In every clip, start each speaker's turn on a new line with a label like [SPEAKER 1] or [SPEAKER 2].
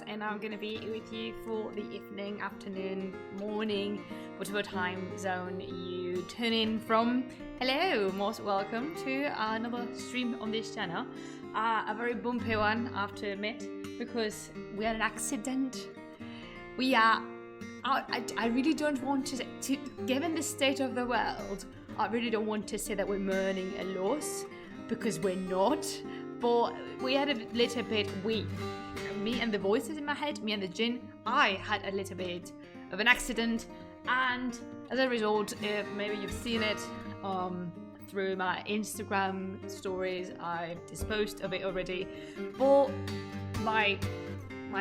[SPEAKER 1] And I'm going to be with you for the evening, afternoon, morning, whatever time zone you tune in from. Hello, most welcome to another stream on this channel. A very bumpy one, I have to admit, because we had an accident. We are I really don't want to, given the state of the world, I really don't want to say that we're mourning a loss, because we're not. But we had a little bit, me and the voices in my head, me and the jinn, I had a little bit of an accident, and as a result, maybe you've seen it through my Instagram stories, I've disposed of it already, but my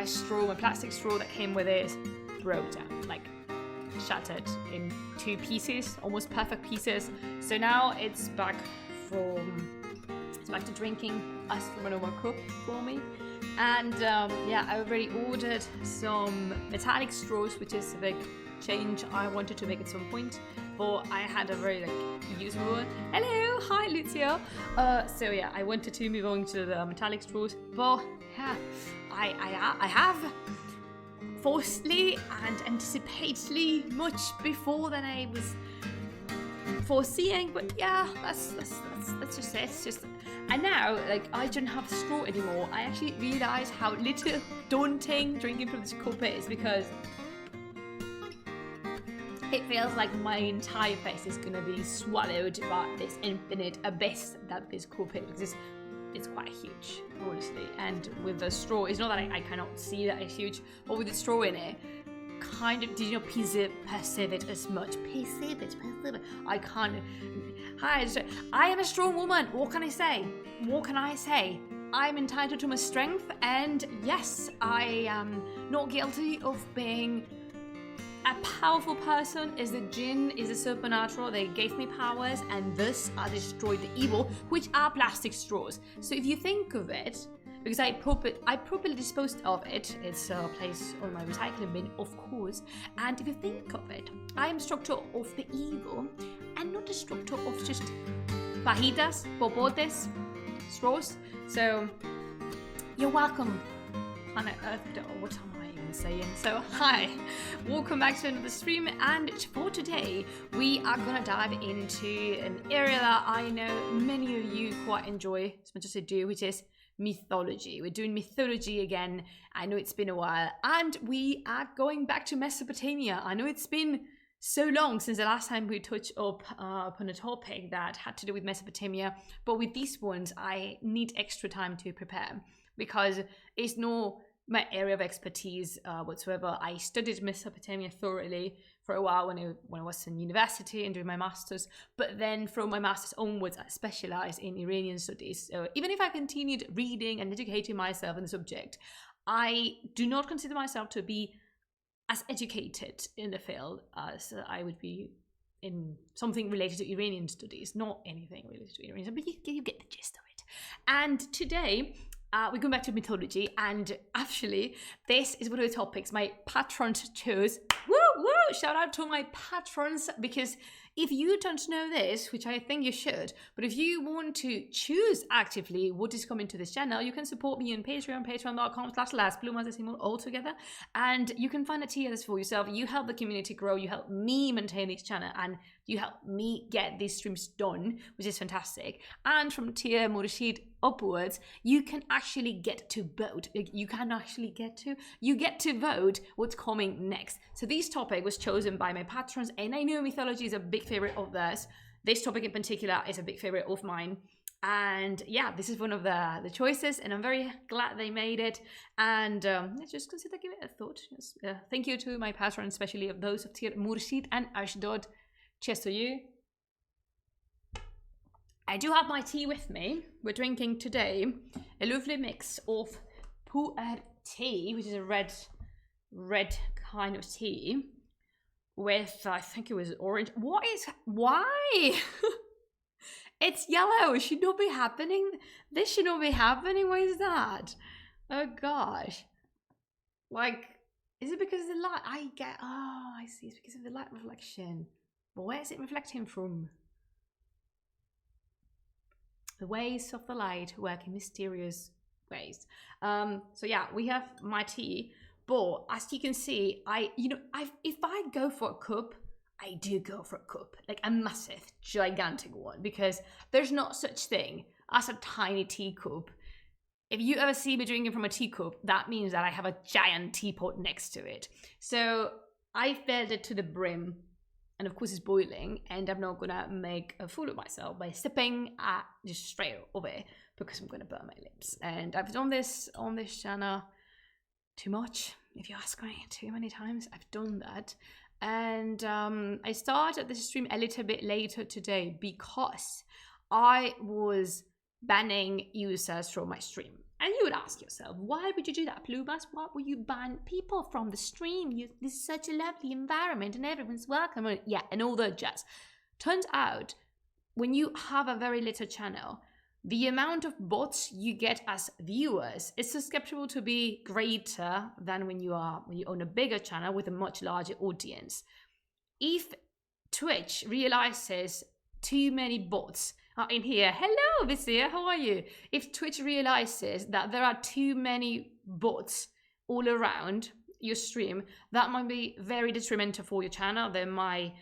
[SPEAKER 1] straw, my plastic straw that came with it broke down, like shattered in 2 pieces, almost perfect pieces. So now it's back to drinking as from another cup for me. And yeah, I already ordered some metallic straws, which is a big change I wanted to make at some point, but I had a very useful one. Hello, hi Lucía. So yeah, I wanted to move on to the metallic straws, but yeah, I have forcefully and anticipatedly much before than I was foreseeing, but yeah, that's just it. It's just, and now I don't have straw anymore. I actually realize how little daunting drinking from this cup is, because it feels like my entire face is gonna be swallowed by this infinite abyss that this cup is, because it's quite huge, honestly. And with the straw, it's not that I cannot see that it's huge, but with the straw in it, kind of, did you not perceive it as much? Perceive it. I can't. Hi, I am a strong woman. What can I say? I'm entitled to my strength, and yes, I am not guilty of being a powerful person. Is the jinn, is the supernatural. They gave me powers, and thus I destroyed the evil, which are plastic straws. So if you think of it, because I properly disposed of it. It's a place on my recycling bin, of course. And if you think of it, I am structure of the evil, and not the structure of just fajitas, popotes, straws. So you're welcome, planet Earth. What am I even saying? So hi, welcome back to another stream. And for today, we are gonna dive into an area that I know many of you quite enjoy as much as I do, which is mythology. We're doing mythology again. I know it's been a while, and we are going back to Mesopotamia. I know it's been so long since the last time we touched upon a topic that had to do with Mesopotamia, but with these ones I need extra time to prepare, because it's not my area of expertise whatsoever. I studied Mesopotamia thoroughly for a while when I was in university and doing my master's, but then from my master's onwards I specialized in Iranian studies. So even if I continued reading and educating myself in the subject, I do not consider myself to be as educated in the field as I would be in something related to Iranian studies, not anything related to Iranian, but you get the gist of it. And today we're going back to mythology, and actually this is one of the topics my patrons chose. Woo! Shout out to my patrons, because if you don't know this, which I think you should, but if you want to choose actively what is coming to this channel, you can support me on Patreon, patreon.com/LasPlumas all together, and you can find a tier for yourself. You help the community grow, you help me maintain this channel, and you help me get these streams done, which is fantastic. And from tier Murshid upwards, you can actually get to vote. You get to vote what's coming next. So this topic was chosen by my patrons, and I know mythology is a big favorite of theirs. This topic in particular is a big favorite of mine. And yeah, this is one of the choices, and I'm very glad they made it. And just consider giving it a thought. Yes. Thank you to my patrons, especially of those of Tir, Murshid and Ashdod. Cheers to you. I do have my tea with me. We're drinking today a lovely mix of pu'er tea, which is a red kind of tea, with, I think it was orange. Why? It's yellow. It should not be happening. This should not be happening. Why is that? Oh gosh. Like, is it because of the light? I see. It's because of the light reflection. But where is it reflecting from? The ways of the light work in mysterious ways. So yeah, we have my tea. But as you can see, if I go for a cup, I do go for a cup, like a massive, gigantic one, because there's not such thing as a tiny teacup. If you ever see me drinking from a teacup, that means that I have a giant teapot next to it. So I filled it to the brim, and of course it's boiling, and I'm not gonna make a fool of myself by sipping just straight away, because I'm gonna burn my lips. And I've done this on this channel too much, if you ask me, too many times. I've done that. And I started the stream a little bit later today because I was banning users from my stream. And you would ask yourself, why would you do that, Plubas? Why would you ban people from the stream? This is such a lovely environment and everyone's welcome. Yeah, and all that jazz. Turns out, when you have a very little channel, the amount of bots you get as viewers is susceptible to be greater than when you own a bigger channel with a much larger audience. If Twitch realizes too many bots are in here, hello Lucía, how are you? If Twitch realizes that there are too many bots all around your stream, that might be very detrimental for your channel. They might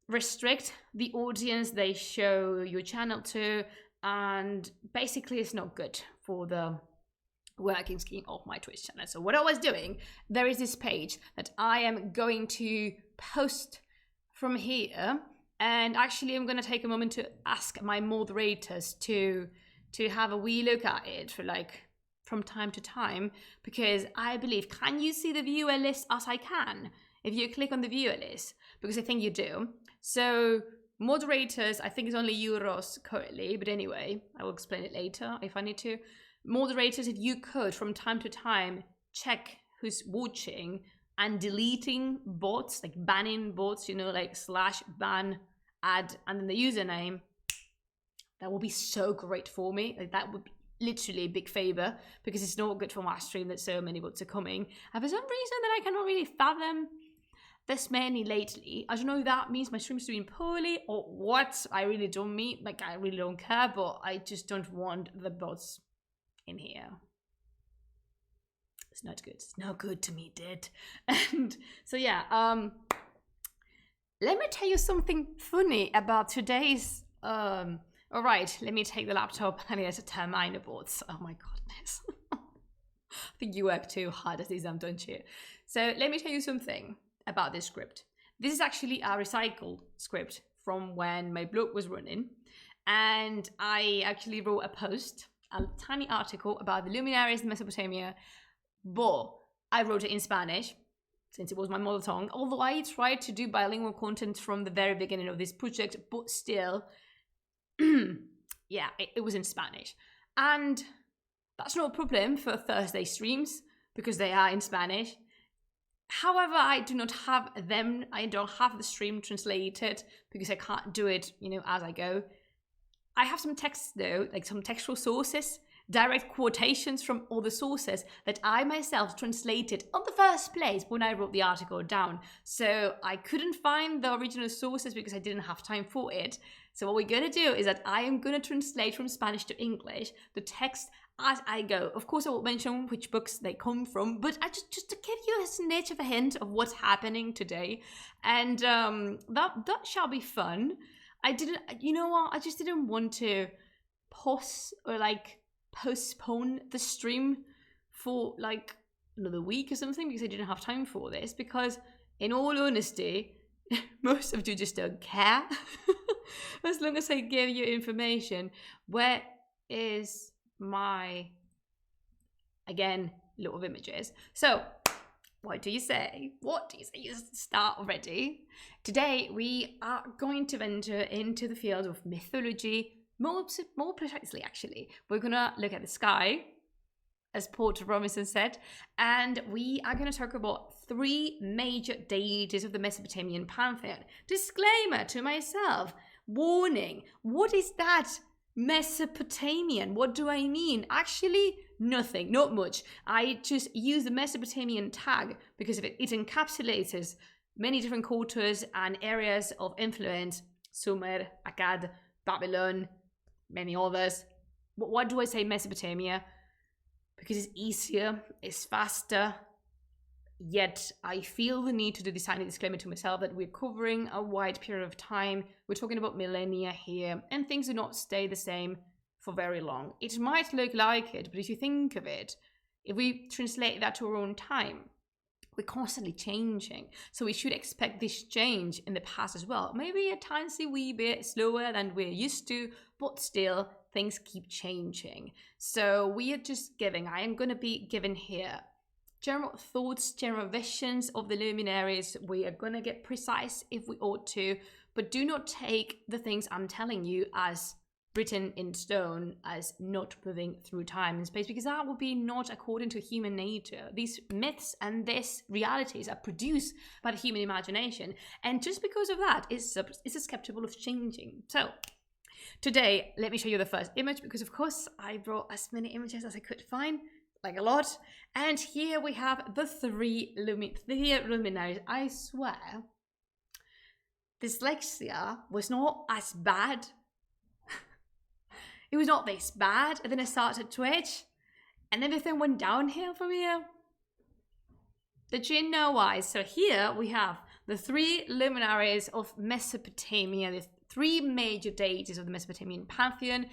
[SPEAKER 1] restrict the audience they show your channel to, and basically it's not good for the working scheme of my Twitch channel. So what I was doing, there is this page that I am going to post from here, and actually I'm going to take a moment to ask my moderators to have a wee look at it for from time to time, because I believe, can you see the viewer list as I can if you click on the viewer list? Because I think you do. So moderators, I think it's only Euros currently, but anyway, I will explain it later if I need to. Moderators, if you could, from time to time, check who's watching and deleting bots, like banning bots, like /ban add and then the username, that would be so great for me. Like, that would be literally a big favor, because it's not good for my stream that so many bots are coming. And for some reason that I cannot really fathom this many lately. I don't know if that means my stream's doing poorly or what. I really don't mean, I really don't care, but I just don't want the bots in here. It's not good. It's no good to me, dude. And so yeah, let me tell you something funny about today's, all right, let me take the laptop and it's a terminer boards. Oh my goodness. I think you work too hard at these, don't you? So let me tell you something about this script. This is actually a recycled script from when my blog was running, and I actually wrote a post, a tiny article about the Luminaries in Mesopotamia, but I wrote it in Spanish since it was my mother tongue, although I tried to do bilingual content from the very beginning of this project, but still, yeah, it was in Spanish. And that's not a problem for Thursday streams, because they are in Spanish. However, I do not have them. I don't have the stream translated because I can't do it, as I go. I have some texts though, like some textual sources, direct quotations from other sources that I myself translated on the first place when I wrote the article down. So I couldn't find the original sources because I didn't have time for it. So what we're going to do is that I am going to translate from Spanish to English the text as I go. Of course, I won't mention which books they come from, but I just to give you a snitch of a hint of what's happening today. And that shall be fun. I didn't, I just didn't want to pause or postpone the stream for another week or something, because I didn't have time for this, because in all honesty, most of you just don't care. As long as I give you information. Where is my, again, lot of images. So, what do you say? What do you say? You start already. Today, we are going to venture into the field of mythology. More precisely, actually. We're going to look at the sky, as Porter Robinson said, and we are going to talk about 3 major deities of the Mesopotamian pantheon. Disclaimer to myself, warning, what is that Mesopotamian? What do I mean? Actually, nothing, not much. I just use the Mesopotamian tag because it encapsulates many different cultures and areas of influence: Sumer, Akkad, Babylon, many others. Why do I say Mesopotamia? Because it's easier, it's faster, yet I feel the need to do this tiny disclaimer to myself that we're covering a wide period of time. We're talking about millennia here, and things do not stay the same for very long. It might look like it, but if you think of it, if we translate that to our own time, we're constantly changing. So we should expect this change in the past as well. Maybe a tiny wee bit slower than we're used to, but still, things keep changing. So we are just I am going to be giving here general thoughts, general visions of the luminaries. We are going to get precise if we ought to, but do not take the things I'm telling you as written in stone, as not moving through time and space, because that would be not according to human nature. These myths and these realities are produced by the human imagination, and just because of that, it's susceptible of changing. So today, let me show you the first image, because of course I brought as many images as I could find, like a lot. And here we have the 3 luminaries. I swear, dyslexia was not as bad. It was not this bad, and then I started Twitch, and everything went downhill from here. Did you know why? So here we have the 3 luminaries of Mesopotamia, the 3 major deities of the Mesopotamian pantheon,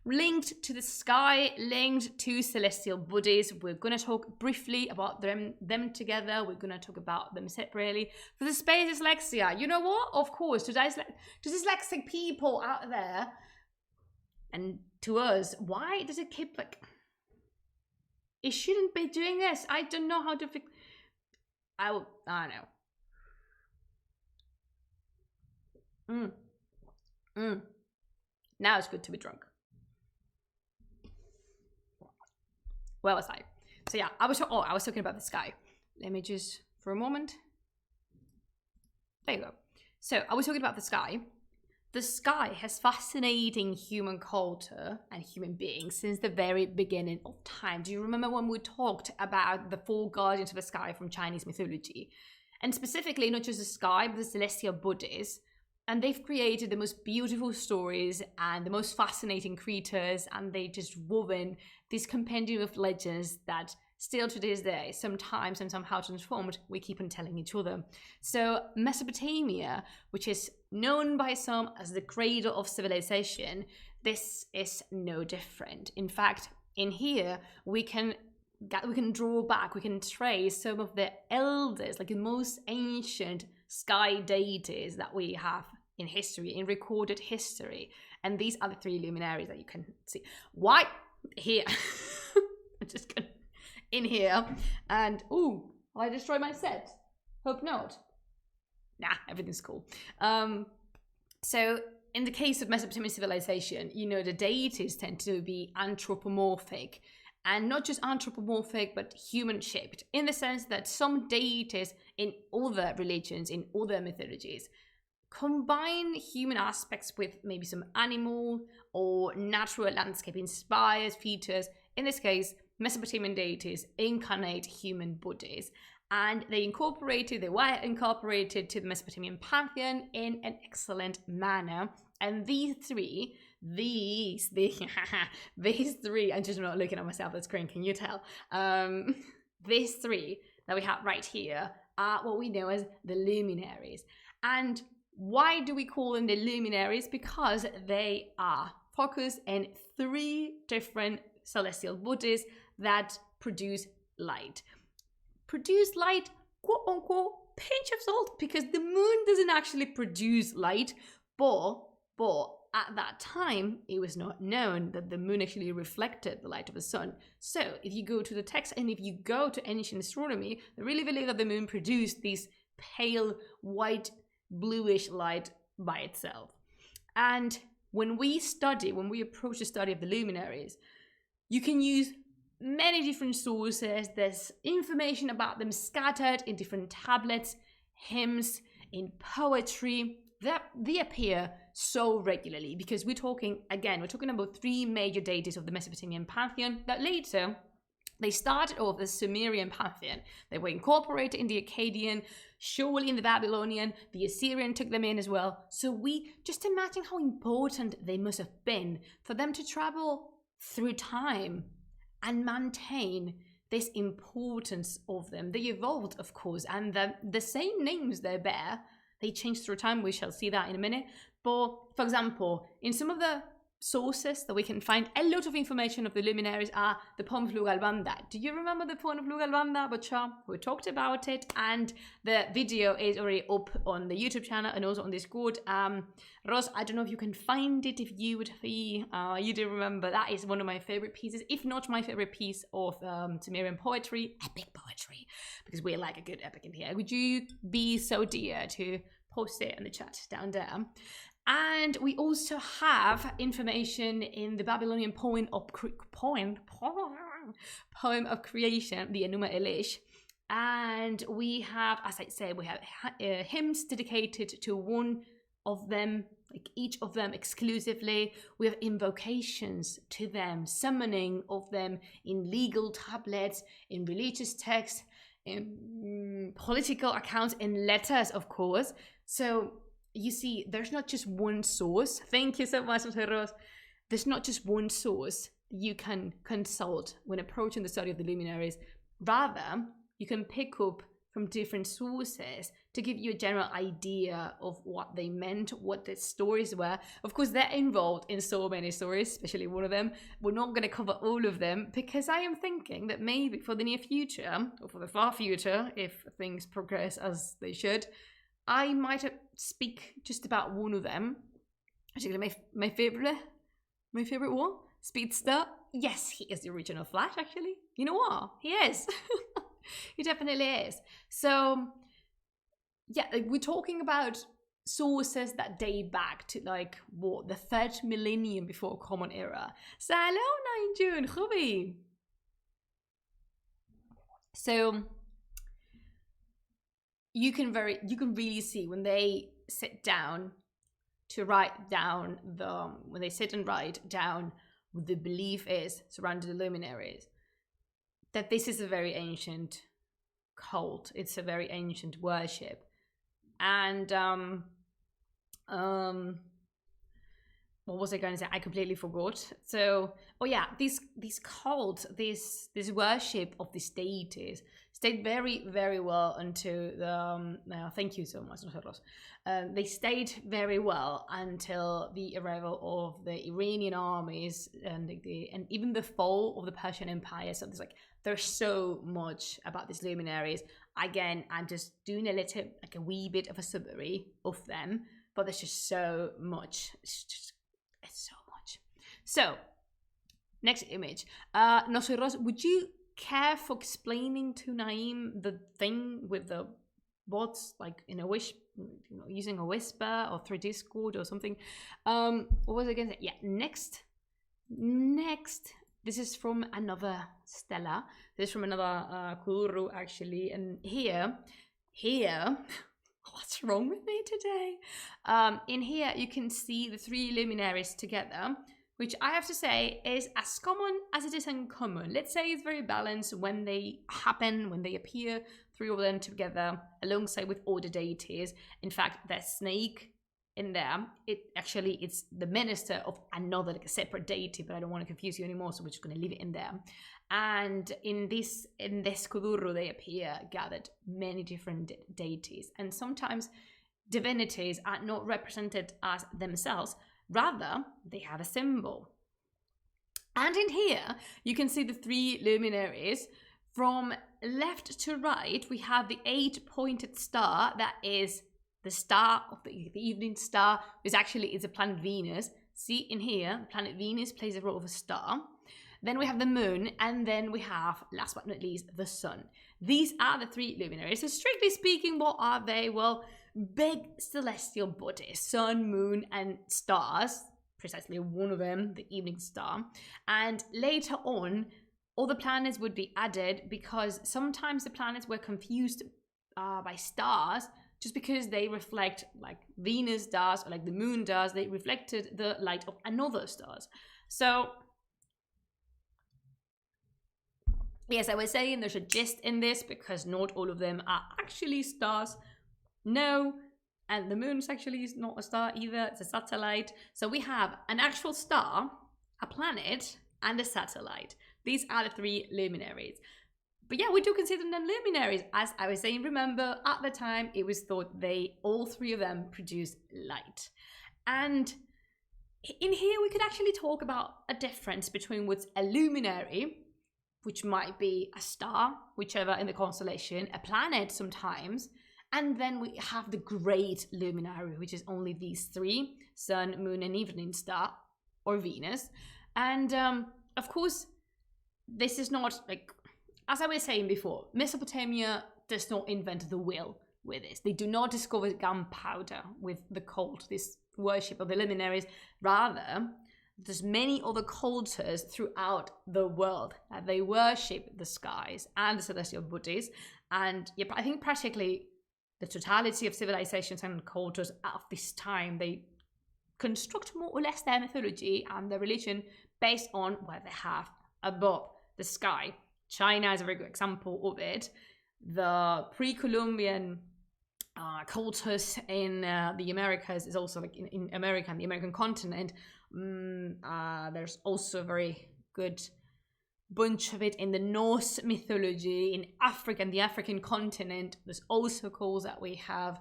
[SPEAKER 1] linked to the sky, linked to celestial bodies. We're going to talk briefly about them together. We're going to talk about them separately. For the space dyslexia, you know what? Of course, to dyslexic people out there, and to us, why does it keep it shouldn't be doing this. I don't know how to fix. I don't know. Now it's good to be drunk. Where was I? So yeah, I was talking about the sky. Let me just, for a moment. There you go. So I was talking about the sky. The sky has fascinating human culture and human beings since the very beginning of time. Do you remember when we talked about the 4 guardians of the sky from Chinese mythology? And specifically, not just the sky, but the celestial bodies. And they've created the most beautiful stories and the most fascinating creatures, and they just woven this compendium of legends that still to this day, sometimes and somehow transformed, we keep on telling each other. So Mesopotamia, which is known by some as the cradle of civilization, this is no different. In fact, in here, we can draw back, we can trace some of the eldest, like the most ancient sky deities that we have in history, in recorded history. And these are the 3 luminaries that you can see. Why? Here. I'm just gonna in here, and I destroyed my set. Hope not. Nah, everything's cool. So in the case of Mesopotamian civilization, the deities tend to be anthropomorphic, and not just anthropomorphic, but human-shaped, in the sense that some deities in other religions, in other mythologies, combine human aspects with maybe some animal or natural landscape-inspired features. In this case, Mesopotamian deities incarnate human bodies, and they were incorporated to the Mesopotamian pantheon in an excellent manner. And these three, I'm just not looking at myself on the screen, can you tell? These 3 that we have right here are what we know as the luminaries. And why do we call them the luminaries? Because they are focused in 3 different celestial bodies that produce light. Produce light, quote unquote, pinch of salt, because the moon doesn't actually produce light, but But at that time, it was not known that the moon actually reflected the light of the sun. So if you go to the text and if you go to ancient astronomy, they really believe that the moon produced this pale white bluish light by itself. And when we approach the study of the luminaries, you can use many different sources. There's information about them scattered in different tablets, hymns, in poetry. They appear so regularly because we're talking about three major deities of the Mesopotamian pantheon that later they started off the Sumerian pantheon. They were incorporated in the Akkadian, surely in the Babylonian, the Assyrian took them in as well. So we just imagine how important they must have been for them to travel through time and maintain this importance of them. They evolved, of course, and the same names they bear, they changed through time. We shall see that in a minute. But for example, in some of the sources that we can find a lot of information of the luminaries are the poem of Lugalbanda. Do you remember the poem of Lugalbanda, Butcha? We talked about it, and the video is already up on the YouTube channel and also on Discord. Ros, I don't know if you can find it, if you would be, you do remember, that is one of my favorite pieces, if not my favorite piece of Sumerian poetry, epic poetry, because we like a good epic in here. Would you be so dear to post it in the chat down there? And we also have information in the Babylonian poem of creation, the Enuma Elish. And we have, as I said, we have hymns dedicated to one of them, like each of them exclusively. We have invocations to them, summoning of them in legal tablets, in religious texts, in political accounts, in letters, of course. So you see, there's not just one source. Thank you so much, Ros. There's not just one source you can consult when approaching the study of the luminaries. Rather, you can pick up from different sources to give you a general idea of what they meant, what the stories were. Of course, they're involved in so many stories, especially one of them. We're not going to cover all of them because I am thinking that maybe for the near future, or for the far future, if things progress as they should, I might speak just about one of them. Actually, my favorite one, Speedster. Yes, he is the original Flash, actually. You know what? He is. He definitely is. So, yeah, we're talking about sources that date back to, like, what, the 3rd millennium before Common Era. Salam, Nainjun, Khubi. So you can really see when they sit down to write down when they sit and write down what the belief is surrounding the luminaries, that this is a very ancient cult. It's a very ancient worship. And what was I going to say? I completely forgot. So, oh yeah, this cult, this worship of these deities stayed very, very well until the. Thank you so much, Carlos. They stayed very well until the arrival of the Iranian armies and even the fall of the Persian Empire. So there's so much about these luminaries. Again, I'm just doing a wee bit of a summary of them, but there's just so much. It's so much. So, next image. Nosotros, would you care for explaining to Naeem the thing with the bots, like in a using a whisper or through Discord or something? What was I going to say? Yeah, next. This is from another Stella. This is from another Kuru, actually. And here, what's wrong with me today? In here, you can see the 3 luminaries together, which I have to say is as common as it is uncommon. Let's say it's very balanced when they happen, when they appear, 3 of them together, alongside with all the deities. In fact, there's Snake in there. It's the minister of another, like a separate deity, but I don't want to confuse you anymore, so we're just going to leave it in there. And in this Kuduru, they appear gathered many different deities, and sometimes divinities are not represented as themselves, rather they have a symbol. And in here you can see the 3 luminaries. From left to right we have the 8-pointed star that is the star of the evening star is a planet Venus. See in here, the planet Venus plays a role of a star. Then we have the moon, and then we have, last but not least, the sun. These are the three luminaries. So strictly speaking, what are they? Well, big celestial bodies, sun, moon, and stars. Precisely one of them, the evening star. And later on, all the planets would be added because sometimes the planets were confused by stars just because they reflect, like Venus does or like the moon does, they reflected the light of another stars. So yes, I was saying there's a gist in this because not all of them are actually stars. No, and the moon actually is not a star either, it's a satellite. So we have an actual star, a planet, and a satellite. These are the three luminaries. But yeah, we do consider them luminaries. As I was saying, remember, at the time, it was thought all three of them produce light. And in here, we could actually talk about a difference between what's a luminary, which might be a star, whichever in the constellation, a planet sometimes, and then we have the great luminary, which is only these three, sun, moon, and evening star, or Venus. And of course, this is not like, as I was saying before, Mesopotamia does not invent the wheel with this. They do not discover gunpowder with the cult, this worship of the luminaries. Rather, there's many other cultures throughout the world that they worship the skies and the celestial bodies. And yeah, I think practically the totality of civilizations and cultures of this time, they construct more or less their mythology and their religion based on what they have above the sky. China is a very good example of it. The pre-Columbian cultures in the Americas is also like in America and the American continent. There's also a very good bunch of it in the Norse mythology, in Africa and the African continent. There's also calls that we have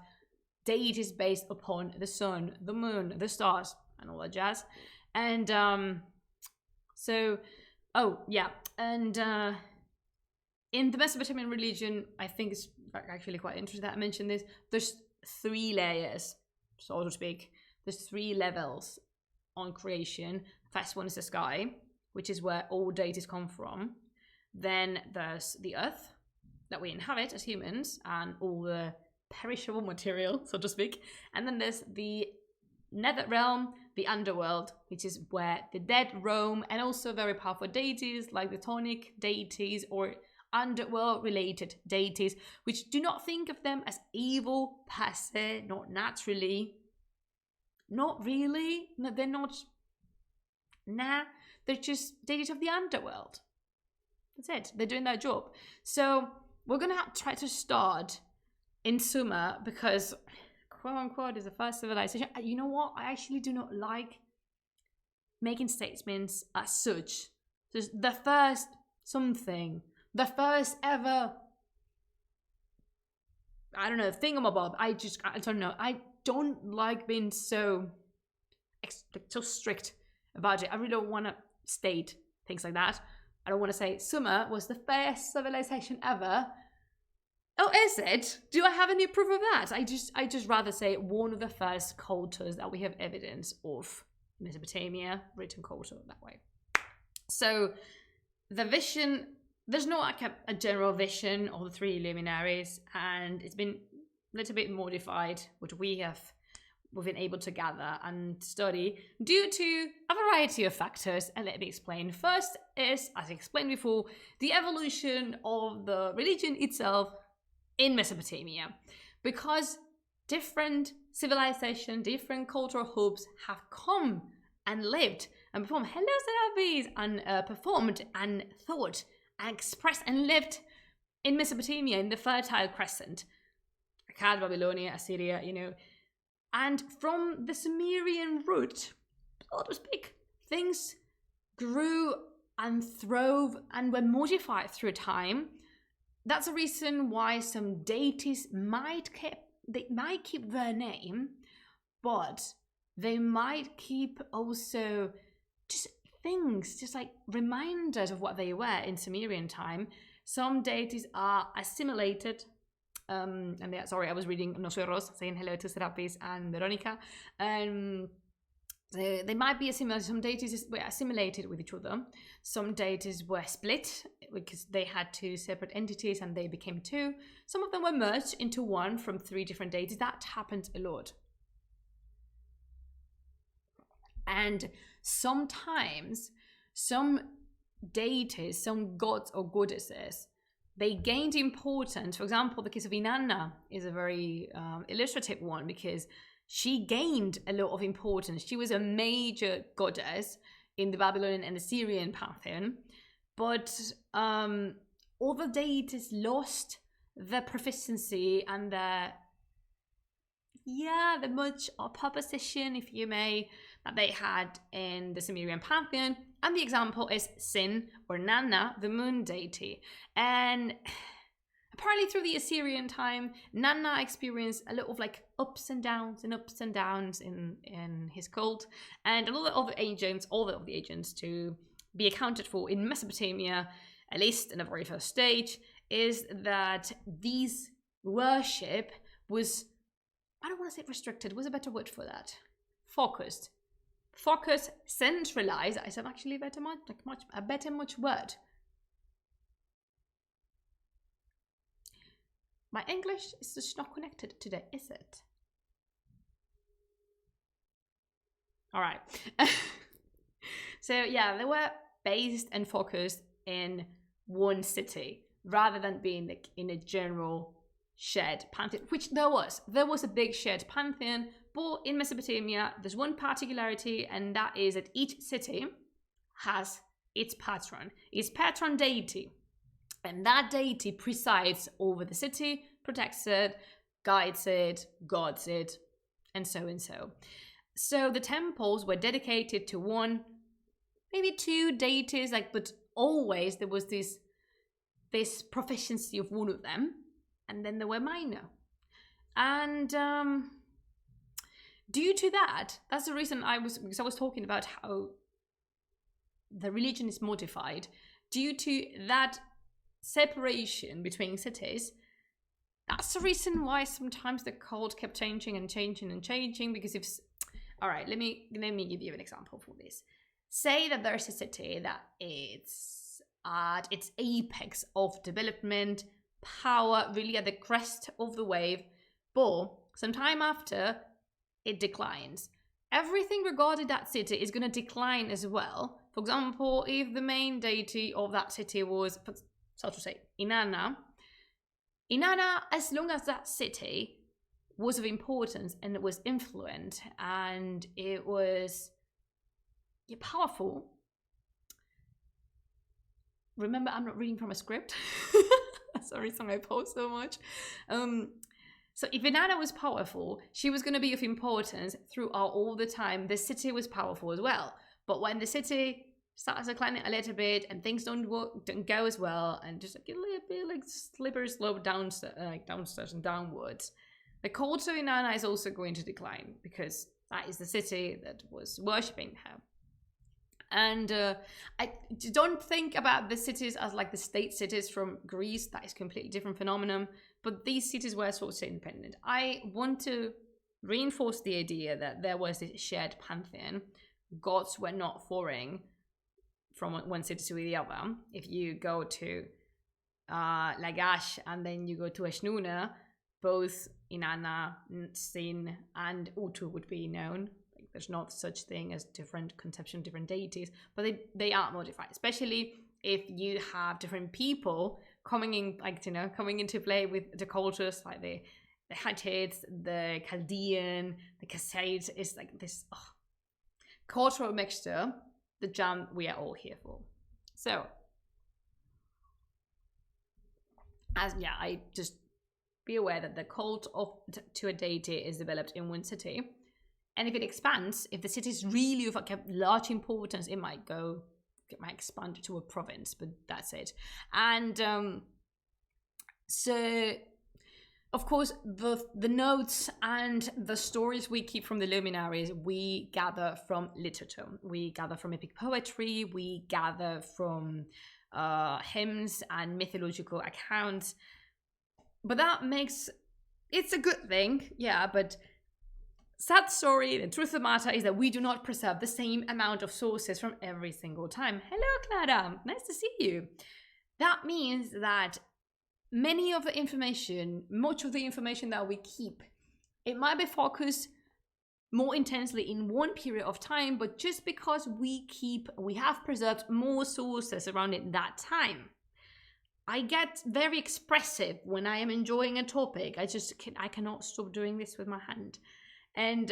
[SPEAKER 1] deities based upon the sun, the moon, the stars, and all that jazz. And in the Mesopotamian religion, I think it's actually quite interesting that I mentioned this. There's 3 layers, so to speak. There's 3 levels on creation. First one is the sky, which is where all deities come from. Then there's the earth that we inhabit as humans and all the perishable material, so to speak. And then there's the nether realm, the underworld, which is where the dead roam, and also very powerful deities like the tonic deities or underworld related deities, which do not think of them as evil per se, not naturally. Not really. No, they're not. Nah, they're just deities of the underworld. That's it. They're doing their job. So we're gonna try to start in Sumer because, quote unquote, is the first civilization. You know what? I actually do not like making statements as such. Just the first something, the first ever, I don't know, thingamabob. I don't know. I don't like being so strict about it. I really don't want to state things like that. I don't want to say Sumer was the first civilization ever. Oh, is it? Do I have any proof of that? I just rather say one of the first cultures that we have evidence of. Mesopotamia, written culture that way. So the vision, there's not like a general vision of the 3 luminaries, and it's been a little bit modified, which we've been able to gather and study due to a variety of factors. And let me explain. First is, as I explained before, the evolution of the religion itself in Mesopotamia, because different civilizations, different cultural hubs have come and lived and performed. Hello, Serapis! And performed and thought and expressed and lived in Mesopotamia, in the Fertile Crescent. Akkad, Babylonia, Assyria, And from the Sumerian root, so to speak, things grew and throve and were modified through time. That's a reason why some deities might keep their name, but they might keep also just things, just like reminders of what they were in Sumerian time. Some deities are assimilated And yeah, sorry, I was reading Nosotros, saying hello to Serapis and Veronica. They might be assimilated. Some deities were assimilated with each other. Some deities were split because they had two separate entities and they became two. Some of them were merged into one from three different deities. That happened a lot. And sometimes some deities, some gods or goddesses, they gained importance. For example, the case of Inanna is a very illustrative one because she gained a lot of importance. She was a major goddess in the Babylonian and Assyrian pantheon, but all the deities lost their proficiency and the much position, if you may, that they had in the Sumerian pantheon. And the example is Sin or Nanna, the moon deity. And apparently through the Assyrian time, Nanna experienced a lot of like ups and downs in his cult. And a lot of the agents, all of the agents to be accounted for in Mesopotamia, at least in the very first stage, is that these worship was, I don't want to say restricted, what's a better word for that? Focused, centralized. I said actually a better word. My English is just not connected today, is it? All right. So yeah, they were based and focused in one city rather than being like in a general shared pantheon, which there was a big shared pantheon. But in Mesopotamia, there's one particularity, and that is that each city has its patron deity. And that deity presides over the city, protects it, guides it, guards it, and so and so. So the temples were dedicated to one, maybe two deities, but always there was this proficiency of one of them, and then there were minor. And due to that, that's the reason because I was talking about how the religion is modified. Due to that separation between cities, that's the reason why sometimes the cult kept changing, because all right, let me give you an example for this. Say that there's a city that it's at its apex of development, power, really at the crest of the wave, but some time after it declines. Everything regarding that city is going to decline as well. For example, if the main deity of that city was, so to say, Inanna, as long as that city was of importance and it was influent and it was powerful. Remember, I'm not reading from a script. Sorry, I post so much. So if Inanna was powerful, she was going to be of importance throughout all the time. The city was powerful as well. But when the city starts declining a little bit and things don't go as well, and just like a little bit like slippery slope downstairs and downwards, the cult of Inanna is also going to decline because that is the city that was worshipping her. And I don't think about the cities as like the state cities from Greece. That is a completely different phenomenon. But these cities were sort of independent. I want to reinforce the idea that there was this shared pantheon. Gods were not foreign from one city to the other. If you go to Lagash and then you go to Eshnuna, both Inanna, Sin, and Utu would be known. There's not such thing as different conception, different deities, but they are modified, especially if you have different people coming into play with the cultures, like the Hittites, the Chaldean, the Kassite. Is like this cultural mixture, the jam we are all here for. So, I just be aware that the cult to a deity is developed in one city. And if it expands, if the city is really of a large importance, it might expand to a province, but that's it. And so, of course, the notes and the stories we keep from the Luminaries, we gather from literature. We gather from epic poetry. We gather from hymns and mythological accounts. But that makes, it's a good thing, yeah, but sad story, the truth of the matter is that we do not preserve the same amount of sources from every single time. Hello, Clara, nice to see you. That means that much of the information that we keep, it might be focused more intensely in one period of time, but just because we have preserved more sources around it that time. I get very expressive when I am enjoying a topic. I cannot stop doing this with my hand. And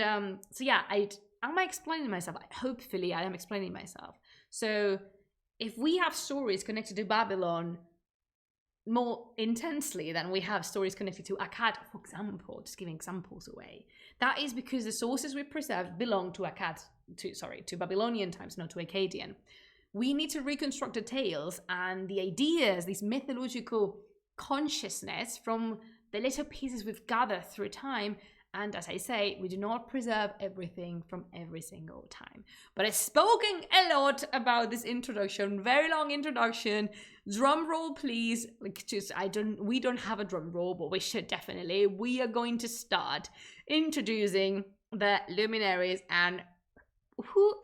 [SPEAKER 1] so yeah, am I explaining myself? Hopefully I am explaining myself. So if we have stories connected to Babylon more intensely than we have stories connected to Akkad, for example, just giving examples away, that is because the sources we preserved belong to to Babylonian times, not to Akkadian. We need to reconstruct the tales and the ideas, this mythological consciousness from the little pieces we've gathered through time. And as I say, we do not preserve everything from every single time. But I've spoken a lot about this introduction, very long introduction. Drum roll, please. We don't have a drum roll, but we should definitely. We are going to start introducing the luminaries and who.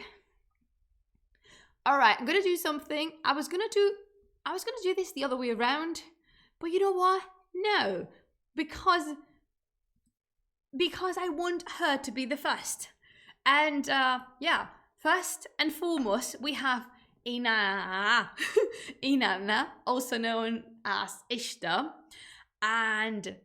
[SPEAKER 1] All right, I'm gonna do something. I was gonna do this the other way around, but you know what? No, because I want her to be the first. And yeah, first and foremost, we have Inanna, also known as Ishtar, and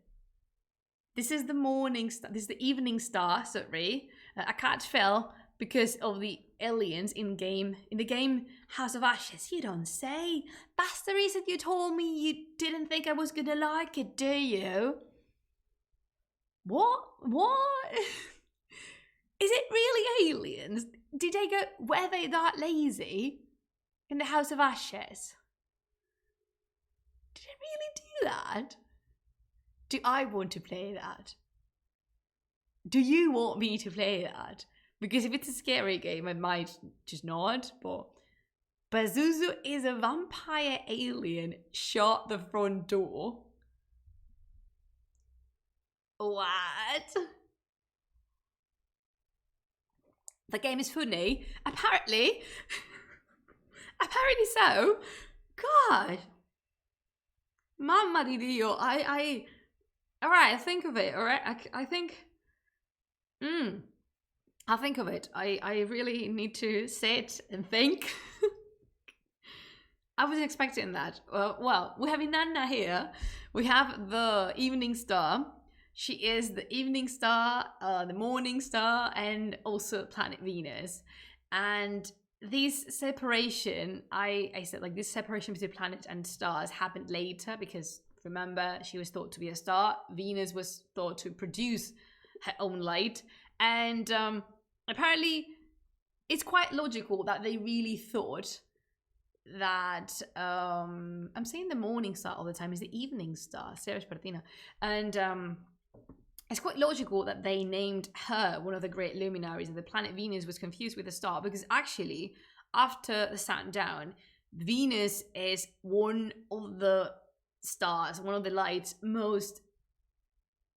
[SPEAKER 1] this is the morning star. This is the evening star. Sorry, Akkad fell because of the aliens in the game House of Ashes. You don't say. That's the reason you told me you didn't think I was gonna like it, do you? What? Is it really aliens? Were they that lazy in the House of Ashes? Did it really do that? Do I want to play that? Do you want me to play that? Because if it's a scary game, I might just not. But Pazuzu is a vampire alien. Shut the front door. What? The game is funny. Apparently. Apparently so. God. Mamma di Dio. Alright, think of it, alright? I think... I'll think of it. I really need to sit and think. I wasn't expecting that. Well, we have Inanna here. We have the evening star. She is the evening star, the morning star, and also planet Venus. And this separation, I said, like, this separation between planet and stars happened later because, remember, she was thought to be a star. Venus was thought to produce her own light. And apparently, it's quite logical that they really thought that I'm saying the morning star all the time, is the evening star, Ceres Parthena. And it's quite logical that they named her one of the great luminaries, and the planet Venus was confused with the star because actually, after the sun down, Venus is one of the stars, one of the lights most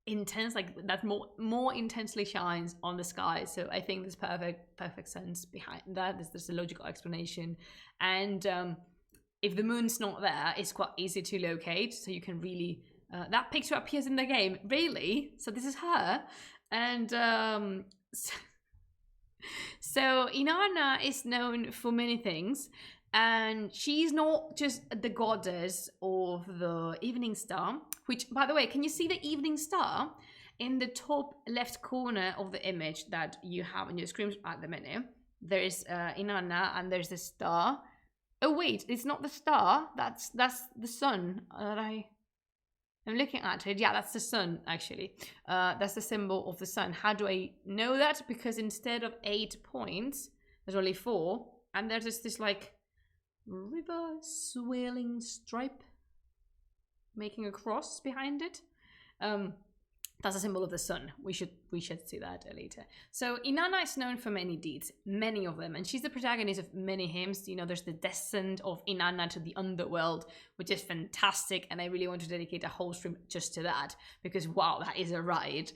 [SPEAKER 1] intense, like that more intensely shines on the sky. So I think there's perfect sense behind that. There's a logical explanation. And if the moon's not there, it's quite easy to locate, so you can really that picture appears in the game, really. So this is her. And so Inanna is known for many things, and she's not just the goddess of the evening star, which, by the way, can you see the evening star in the top left corner of the image that you have on your screen at the minute? There is Inanna, and there's the star. Oh wait, it's not the star. That's the sun that I'm looking at it. Yeah, that's the sun, actually. That's the symbol of the sun. How do I know that? Because instead of 8 points, there's only 4. And there's just this, like, river swirling stripe making a cross behind it. That's a symbol of the sun. We should see that later. So Inanna is known for many deeds, many of them, and she's the protagonist of many hymns. You know, there's the descent of Inanna to the underworld, which is fantastic, and I really want to dedicate a whole stream just to that because wow, that is a ride.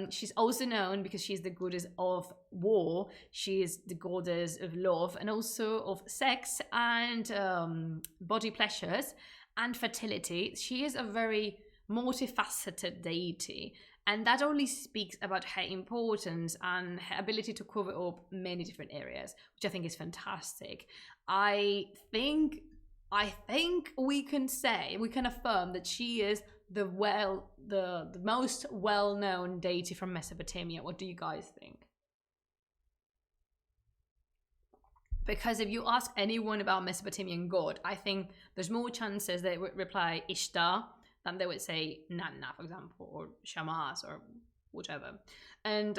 [SPEAKER 1] She's also known because she's the goddess of war. She is the goddess of love and also of sex and body pleasures and fertility. She is a very multifaceted deity, and that only speaks about her importance and her ability to cover up many different areas, which I think is fantastic. I think we can affirm that she is the most well-known deity from Mesopotamia. What do you guys think? Because if you ask anyone about Mesopotamian god, I think there's more chances they would reply Ishtar than they would say Nanna, for example, or Shamash, or whatever. And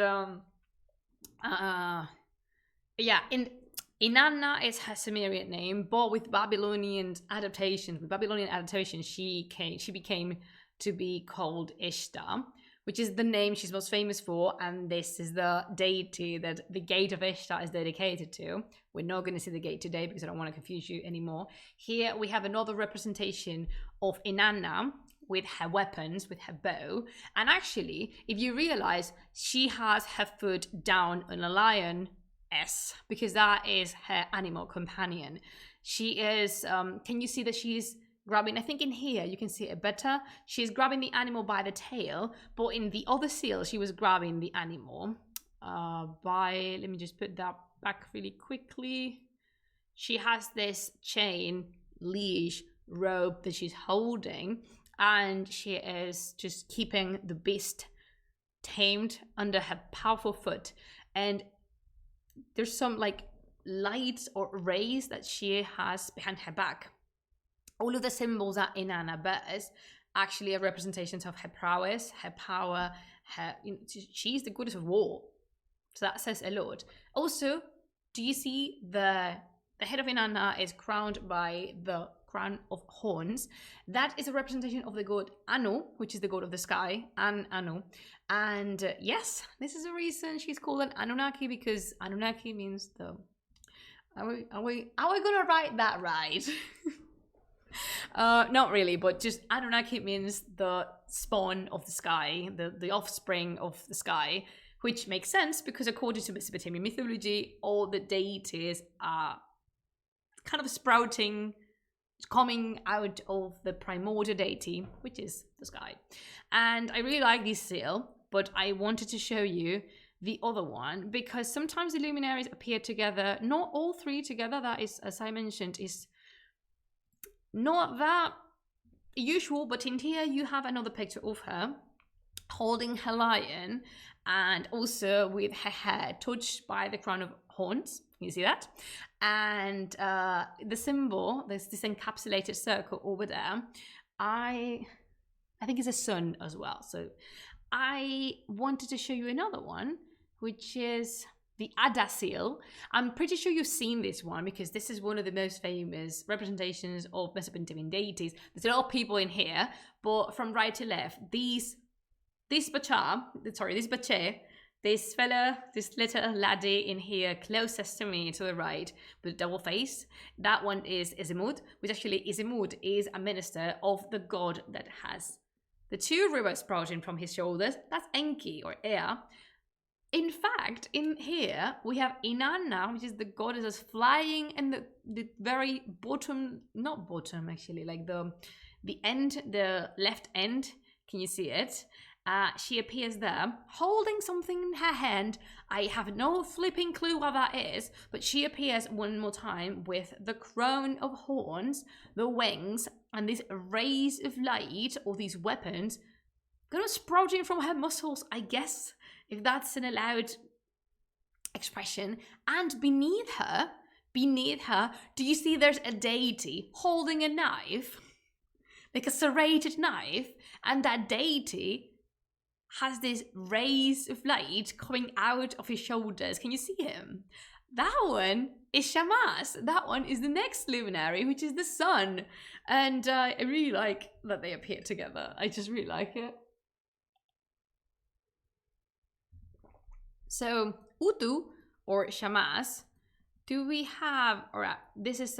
[SPEAKER 1] Inanna is her Sumerian name, but with Babylonian adaptations, she became to be called Ishtar, which is the name she's most famous for, and this is the deity that the Gate of Ishtar is dedicated to. We're not going to see the gate today because I don't want to confuse you anymore. Here we have another representation of Inanna with her weapons, with her bow. And actually, if you realize, she has her foot down on a lion because that is her animal companion. She is, can you see that she's grabbing, I think in here you can see it better. She's grabbing the animal by the tail, but in the other seal, she was grabbing the animal let me just put that back really quickly. She has this chain, leash, rope that she's holding, and she is just keeping the beast tamed under her powerful foot. And there's some like lights or rays that she has behind her back. All of the symbols that Inanna bears actually are representations of her prowess, her power, she's the goddess of war. So that says a lot. Also, do you see the head of Inanna is crowned by the crown of horns? That is a representation of the god Anu, which is the god of the sky, Anu. And yes, this is a reason she's called an Anunnaki, because Anunnaki means the... Are we gonna write that right? Not really, but just Anunnaki means the spawn of the sky, the offspring of the sky, which makes sense because according to Mesopotamian mythology, all the deities are kind of sprouting, coming out of the primordial deity, which is the sky. And I really like this seal, but I wanted to show you the other one because sometimes the luminaries appear together, not all three together. That is, as I mentioned, is not that usual, but in here you have another picture of her holding her lion and also with her hair touched by the crown of horns. You see that? And the symbol, there's this encapsulated circle over there. I think it's a sun as well. So I wanted to show you another one, which is the Ada seal. I'm pretty sure you've seen this one because this is one of the most famous representations of Mesopotamian deities. There's a lot of people in here, but from right to left, this fella, this little laddie in here closest to me to the right with a double face, that one is Izimud, which actually Izimud is a minister of the god that has the two rivers sprouting from his shoulders. That's Enki or Ea. In fact, in here we have Inanna, which is the goddess that's flying, and the very bottom, not bottom actually, like the end, the left end. Can you see it? She appears there holding something in her hand. I have no flipping clue what that is, but she appears one more time with the crown of horns, the wings, and these rays of light, or these weapons, kind of sprouting from her muscles, I guess, if that's an allowed expression. And beneath her, do you see there's a deity holding a knife, like a serrated knife, and that deity has these rays of light coming out of his shoulders. Can you see him? That one is Shamash. That one is the next luminary, which is the sun. And I really like that they appear together. I just really like it. So Utu or Shamash, do we have, all right, this is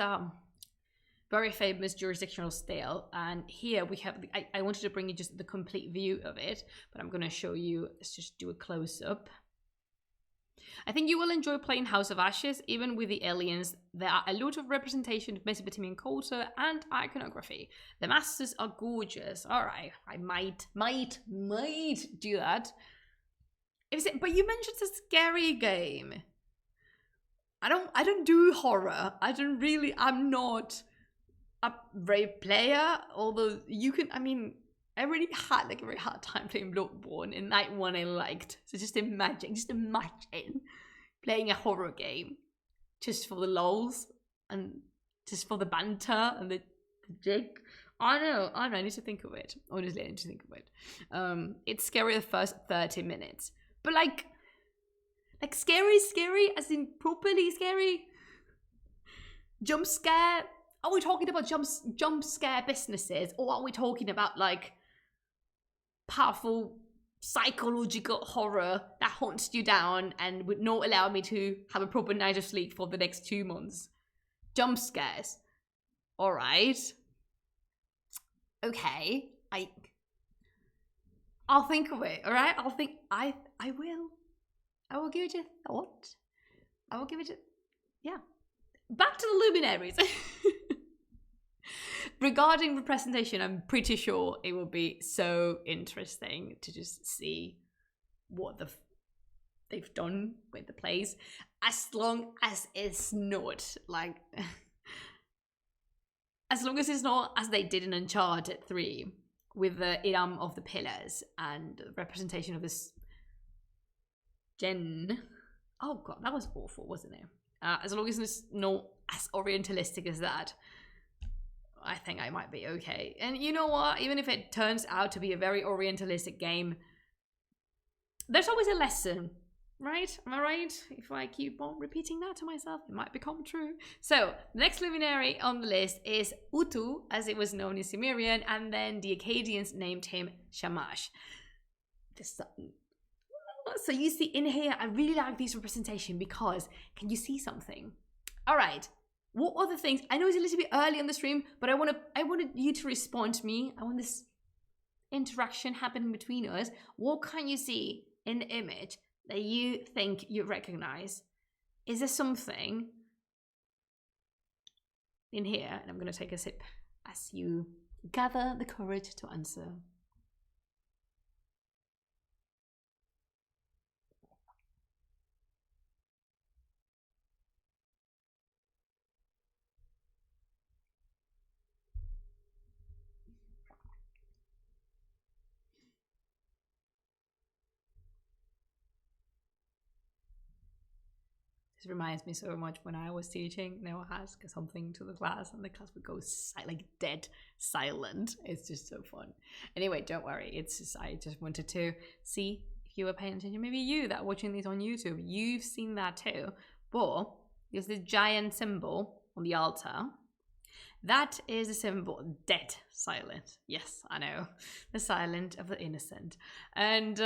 [SPEAKER 1] very famous jurisdictional style, and here we have, I wanted to bring you just the complete view of it, but I'm going to show you, let's just do a close-up. I think you will enjoy playing House of Ashes, even with the aliens. There are a lot of representation of Mesopotamian culture and iconography. The masters are gorgeous. All right, I might do that. But you mentioned it's a scary game. I don't do horror. I'm not a brave player, although you can, I mean, I really had like a very hard time playing Bloodborne. In night one I liked. So just imagine playing a horror game just for the lols and just for the banter and the jig. I know, I need to think of it. Honestly, I need to think of it. It's scary the first 30 minutes. But like scary, as in properly scary. Jump scare. Are we talking about jump scare businesses, or are we talking about like powerful psychological horror that haunts you down and would not allow me to have a proper night of sleep for the next 2 months? Jump scares. All right. Okay. I'll think of it. All right. I will give it a thought. I will give it a, yeah. Back to the Luminaries. Regarding representation, I'm pretty sure it will be so interesting to just see what they've done with the plays, as long as it's not like, as long as it's not as they did in Uncharted 3 with the Iram of the Pillars and representation of this Jen. Oh god, that was awful, wasn't it? As long as it's not as orientalistic as that, I think I might be okay. And you know what? Even if it turns out to be a very orientalistic game, there's always a lesson, right? Am I right? If I keep on repeating that to myself, it might become true. So, the next luminary on the list is Utu, as it was known in Sumerian, and then the Akkadians named him Shamash. So you see in here, I really like this representation because, can you see something? All right. What other things? I know it's a little bit early on the stream, but I wanted you to respond to me. I want this interaction happening between us. What can you see in the image that you think you recognize? Is there something in here? And I'm going to take a sip as you gather the courage to answer. This reminds me so much when I was teaching. Now I ask something to the class and the class would go like dead silent. It's just so fun. Anyway, don't worry. It's just, I just wanted to see if you were paying attention. Maybe you that are watching these on YouTube, you've seen that too. But there's this giant symbol on the altar. That is a symbol, dead silent. Yes, I know. The silent of the innocent. And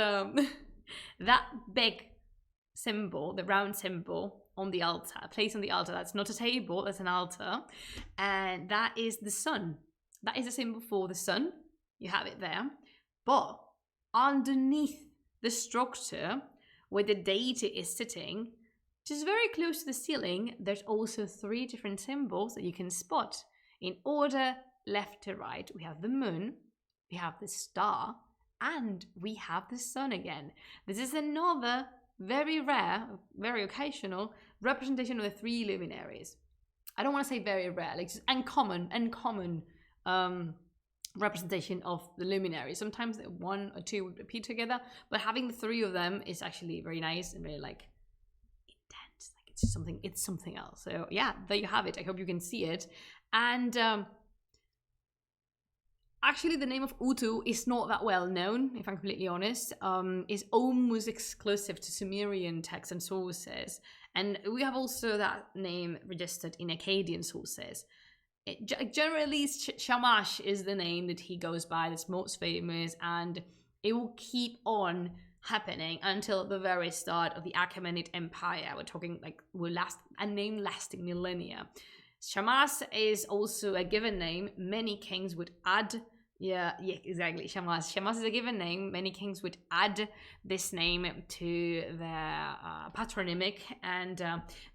[SPEAKER 1] that big symbol, the round symbol on the altar, placed on the altar, that's not a table, that's an altar, and that is the sun. That is a symbol for the sun. You have it there. But underneath the structure where the deity is sitting, just very close to the ceiling, there's also 3 different symbols that you can spot in order, left to right. We have the moon, we have the star, and we have the sun again. This is another very rare, very occasional representation of the 3 luminaries. I don't want to say very rare, like just uncommon representation of the luminaries. Sometimes 1 or 2 would appear together, but having the 3 of them is actually very nice and very like intense. Like it's something else. So yeah, there you have it. I hope you can see it. And actually, the name of Utu is not that well known, if I'm completely honest. It's almost exclusive to Sumerian texts and sources. And we have also that name registered in Akkadian sources. Generally, Shamash is the name that he goes by that's most famous, and it will keep on happening until the very start of the Achaemenid Empire. We're talking like a name lasting millennia. Shamash is also a given name. Many kings would add. Yeah, exactly. Shamash. Shamash is a given name. Many kings would add this name to their patronymic, and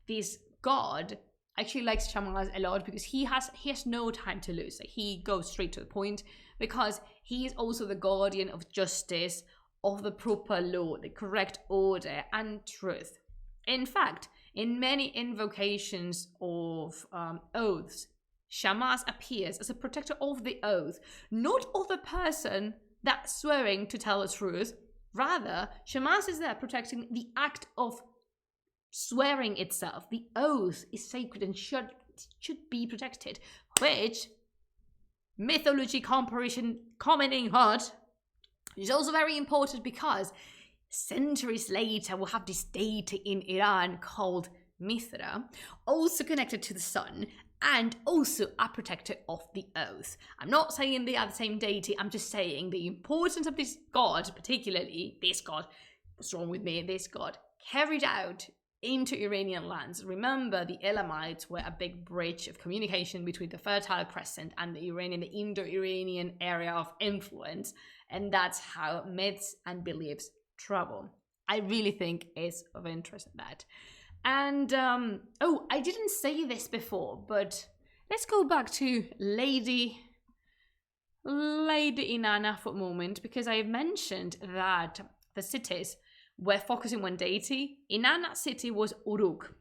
[SPEAKER 1] this god actually likes Shamash a lot because he has no time to lose. Like, he goes straight to the point because he is also the guardian of justice, of the proper law, the correct order and truth. In fact, in many invocations of oaths, Shamash appears as a protector of the oath, not of the person that's swearing to tell the truth. Rather, Shamash is there protecting the act of swearing itself. The oath is sacred and should be protected, which mythology comparison commenting hot is also very important because centuries later we'll have this deity in Iran called Mithra, also connected to the sun and also a protector of the oath. I'm not saying they are the same deity, I'm just saying the importance of this god, particularly this god, what's wrong with me, this god, carried out into Iranian lands. Remember, the Elamites were a big bridge of communication between the Fertile Crescent and the Indo-Iranian area of influence, and that's how myths and beliefs travel. I really think is of interest in that. And I didn't say this before, but let's go back to Lady Inanna for a moment, because I mentioned that the cities were focusing on deity. Inanna city was Uruk.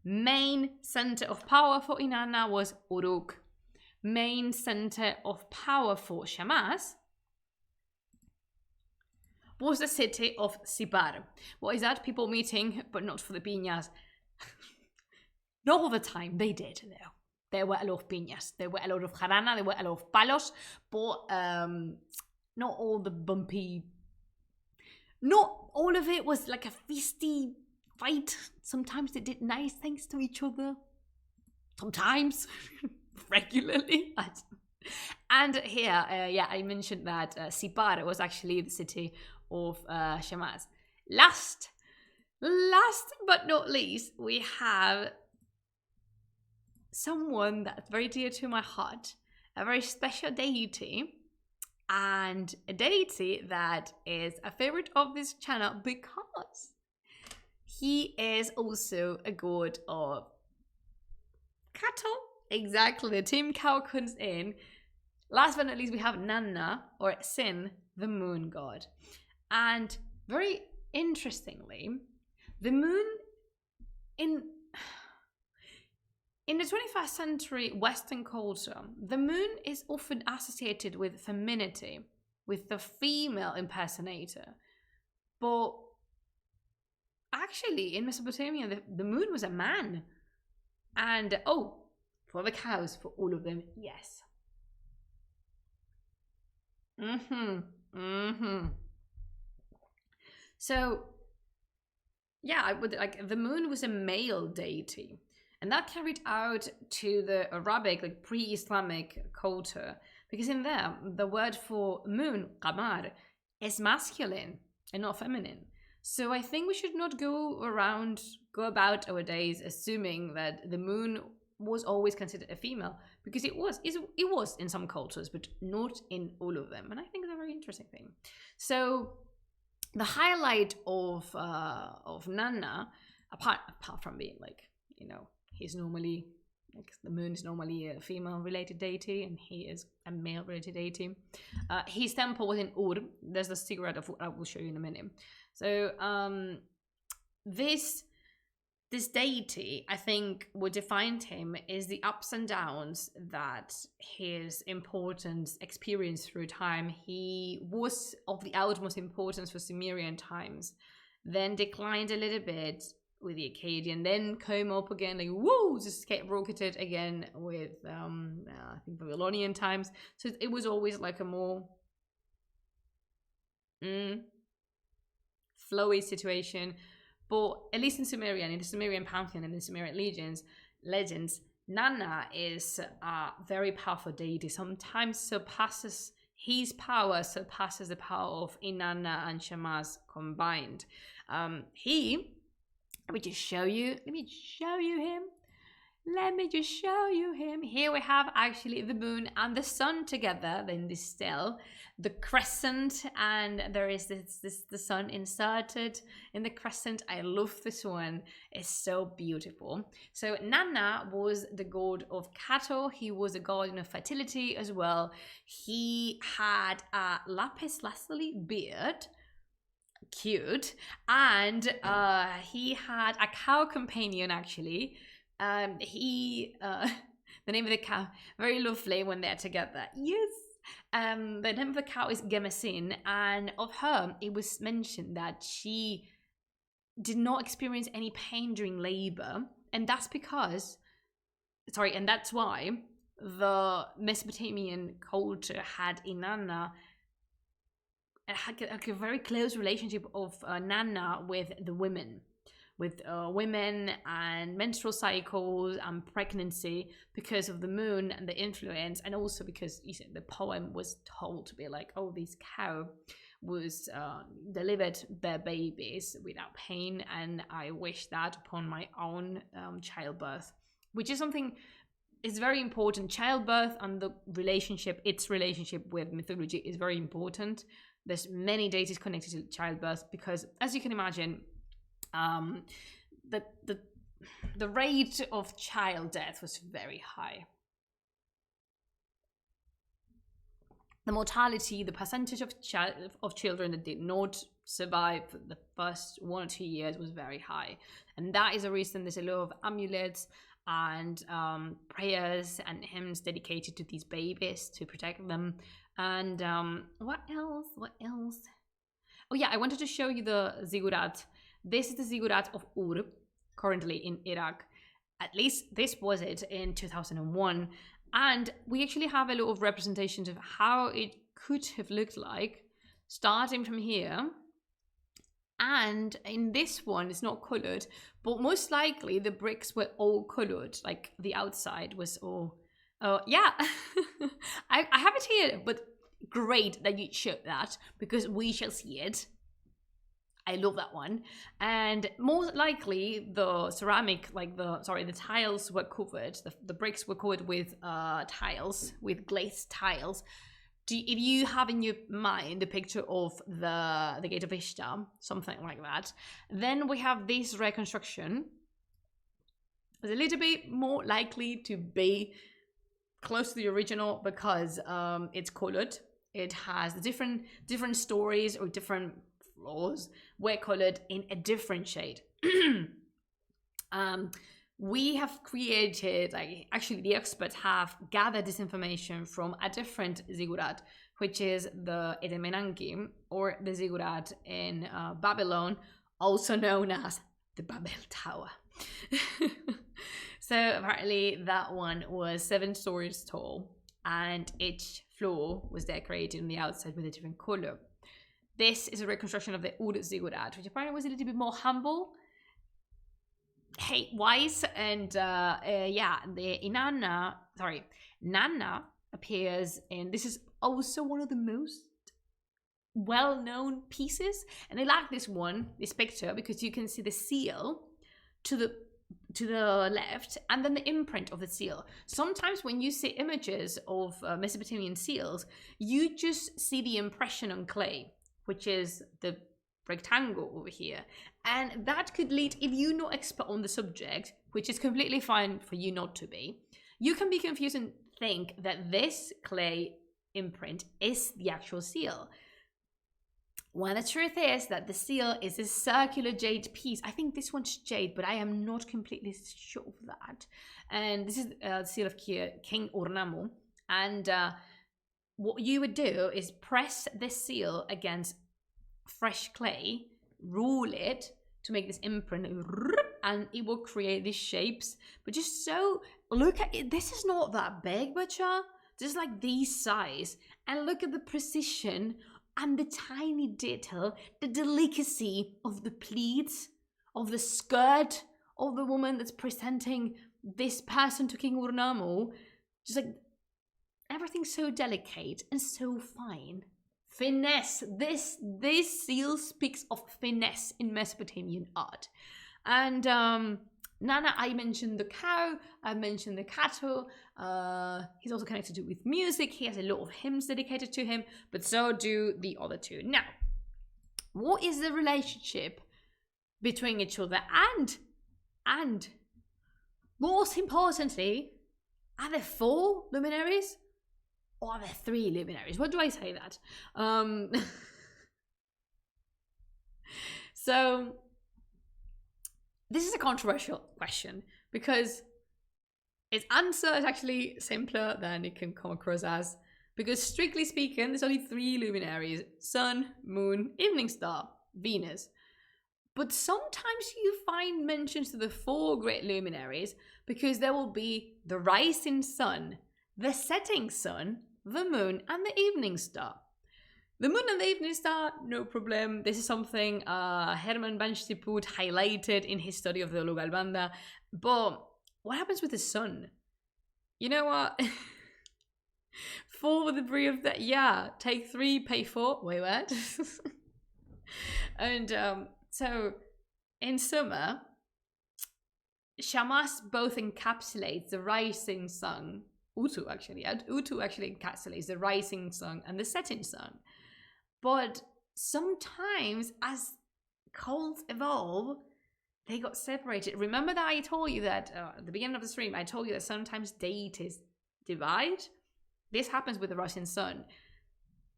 [SPEAKER 1] Main center of power for Inanna was Uruk. Main center of power for Shamash was the city of Sibar. What is that? People meeting, but not for the piñas. Not all the time, they did though. There were a lot of piñas. There were a lot of jarana, there were a lot of palos, but not all the bumpy. Not all of it was like a feisty fight. Sometimes they did nice things to each other. Sometimes. Regularly. And here, I mentioned that Sibar was actually the city of Shamash. Last but not least, we have someone that's very dear to my heart, a very special deity, and a deity that is a favorite of this channel because he is also a god of cattle. Exactly, the team cow comes in. Last but not least, we have Nanna, or Sin, the moon god. And very interestingly, the moon in the 21st century Western culture, the moon is often associated with femininity, with the female impersonator. But actually, in Mesopotamia, the moon was a man. And, for the cows, for all of them, yes. So, yeah, I would the moon was a male deity, and that carried out to the Arabic, pre-Islamic culture, because in there the word for moon, qamar, is masculine and not feminine. So I think we should not go about our days assuming that the moon was always considered a female, because it was in some cultures, but not in all of them. And I think it's a very interesting thing. So the highlight of Nanna, apart from being he's normally the moon is normally a female related deity and he is a male related deity. His temple was in Ur. There's the secret of what I will show you in a minute. So this deity, I think, what defined him is the ups and downs that his importance experienced through time. He was of the utmost importance for Sumerian times, then declined a little bit with the Akkadian, then came up again, just rocketed again with, I think, Babylonian times. So it was always a more flowy situation. But at least in the Sumerian pantheon and the Sumerian legends, Nanna is a very powerful deity, sometimes surpasses his power surpasses the power of Inanna and Shamash combined. Let me just show you him. Let me just show you him. Here we have actually the moon and the sun together in this stele. The crescent, and there is the sun inserted in the crescent. I love this one. It's so beautiful. So Nanna was the god of cattle. He was a guardian of fertility as well. He had a lapis lazuli beard. Cute. And he had a cow companion actually. The name of the cow, very lovely when they're together. Yes. The name of the cow is Gemesin, and of her it was mentioned that she did not experience any pain during labor, and that's why the Mesopotamian culture had Inanna had a very close relationship of Nanna with the women. With women and menstrual cycles and pregnancy because of the moon and the influence, and also because the poem was told to be like, oh, this cow was delivered their babies without pain, and I wish that upon my own childbirth, which is something is very important. Childbirth and its relationship with mythology is very important. There's many deities connected to childbirth because, as you can imagine, the rate of child death was very high. The mortality, the percentage of children that did not survive the first 1 or 2 years was very high, and that is the reason there's a lot of amulets and prayers and hymns dedicated to these babies to protect them. And what else? Oh yeah, I wanted to show you the ziggurat. This is the ziggurat of Ur, currently in Iraq. At least this was it in 2001. And we actually have a lot of representations of how it could have looked like, starting from here. And in this one, it's not colored, but most likely the bricks were all colored, like the outside was all... yeah, I have it here, but great that you showed that, because we shall see it. I love that one. And most likely the ceramic, the tiles were covered, the bricks were covered with tiles, with glazed tiles. If you have in your mind the picture of the Gate of Ishtar, something like that, then we have this reconstruction. It's a little bit more likely to be close to the original because it's colored. It has different stories or different floors were colored in a different shade. We have created, actually the experts have gathered this information from a different ziggurat, which is the Eremenanki, or the ziggurat in Babylon, also known as the Babel Tower. So apparently that one was 7 stories tall, and each floor was decorated on the outside with a different color. This is a reconstruction of the Ur ziggurat, which apparently was a little bit more humble, height-wise, and Nanna appears in, this is also one of the most well-known pieces, and I like this picture, because you can see the seal to the left, and then the imprint of the seal. Sometimes when you see images of Mesopotamian seals, you just see the impression on clay, which is the rectangle over here, and that could lead, if you're not expert on the subject, which is completely fine for you not to be, you can be confused and think that this clay imprint is the actual seal, when the truth is that the seal is a circular jade piece. I think this one's jade, but I am not completely sure of that. And this is the seal of King Urnammu, and what you would do is press this seal against fresh clay, roll it to make this imprint, and it will create these shapes. But just so, look at it, this is not that big, Butcher. This is like this size, and look at the precision and the tiny detail, the delicacy of the pleats, of the skirt of the woman that's presenting this person to King Urnammu. Just like, everything's so delicate and so fine. Finesse. This seal speaks of finesse in Mesopotamian art. And Nana, I mentioned the cow, I mentioned the cattle. He's also connected with music. He has a lot of hymns dedicated to him, but so do the other two. Now, what is the relationship between each other? And most importantly, are there 4 luminaries? Or are there 3 luminaries? What do I say that? So this is a controversial question because its answer is actually simpler than it can come across as. Because strictly speaking, there's only 3 luminaries: Sun, Moon, Evening Star, Venus. But sometimes you find mentions to the 4 great luminaries because there will be the rising sun, the setting sun, the moon, and the evening star. The moon and the evening star, no problem. This is something Herman van Stiphout highlighted in his study of the Lugalbanda. But what happens with the sun? You know what? 4 with the brie of that. Yeah, take 3, pay 4. Wait, what? And so in summer, Shamash both encapsulates the rising sun. Utu actually encapsulates the rising sun and the setting sun. But sometimes, as cults evolve, they got separated. Remember that I told you that at the beginning of the stream, I told you that sometimes deities divide? This happens with the rising sun.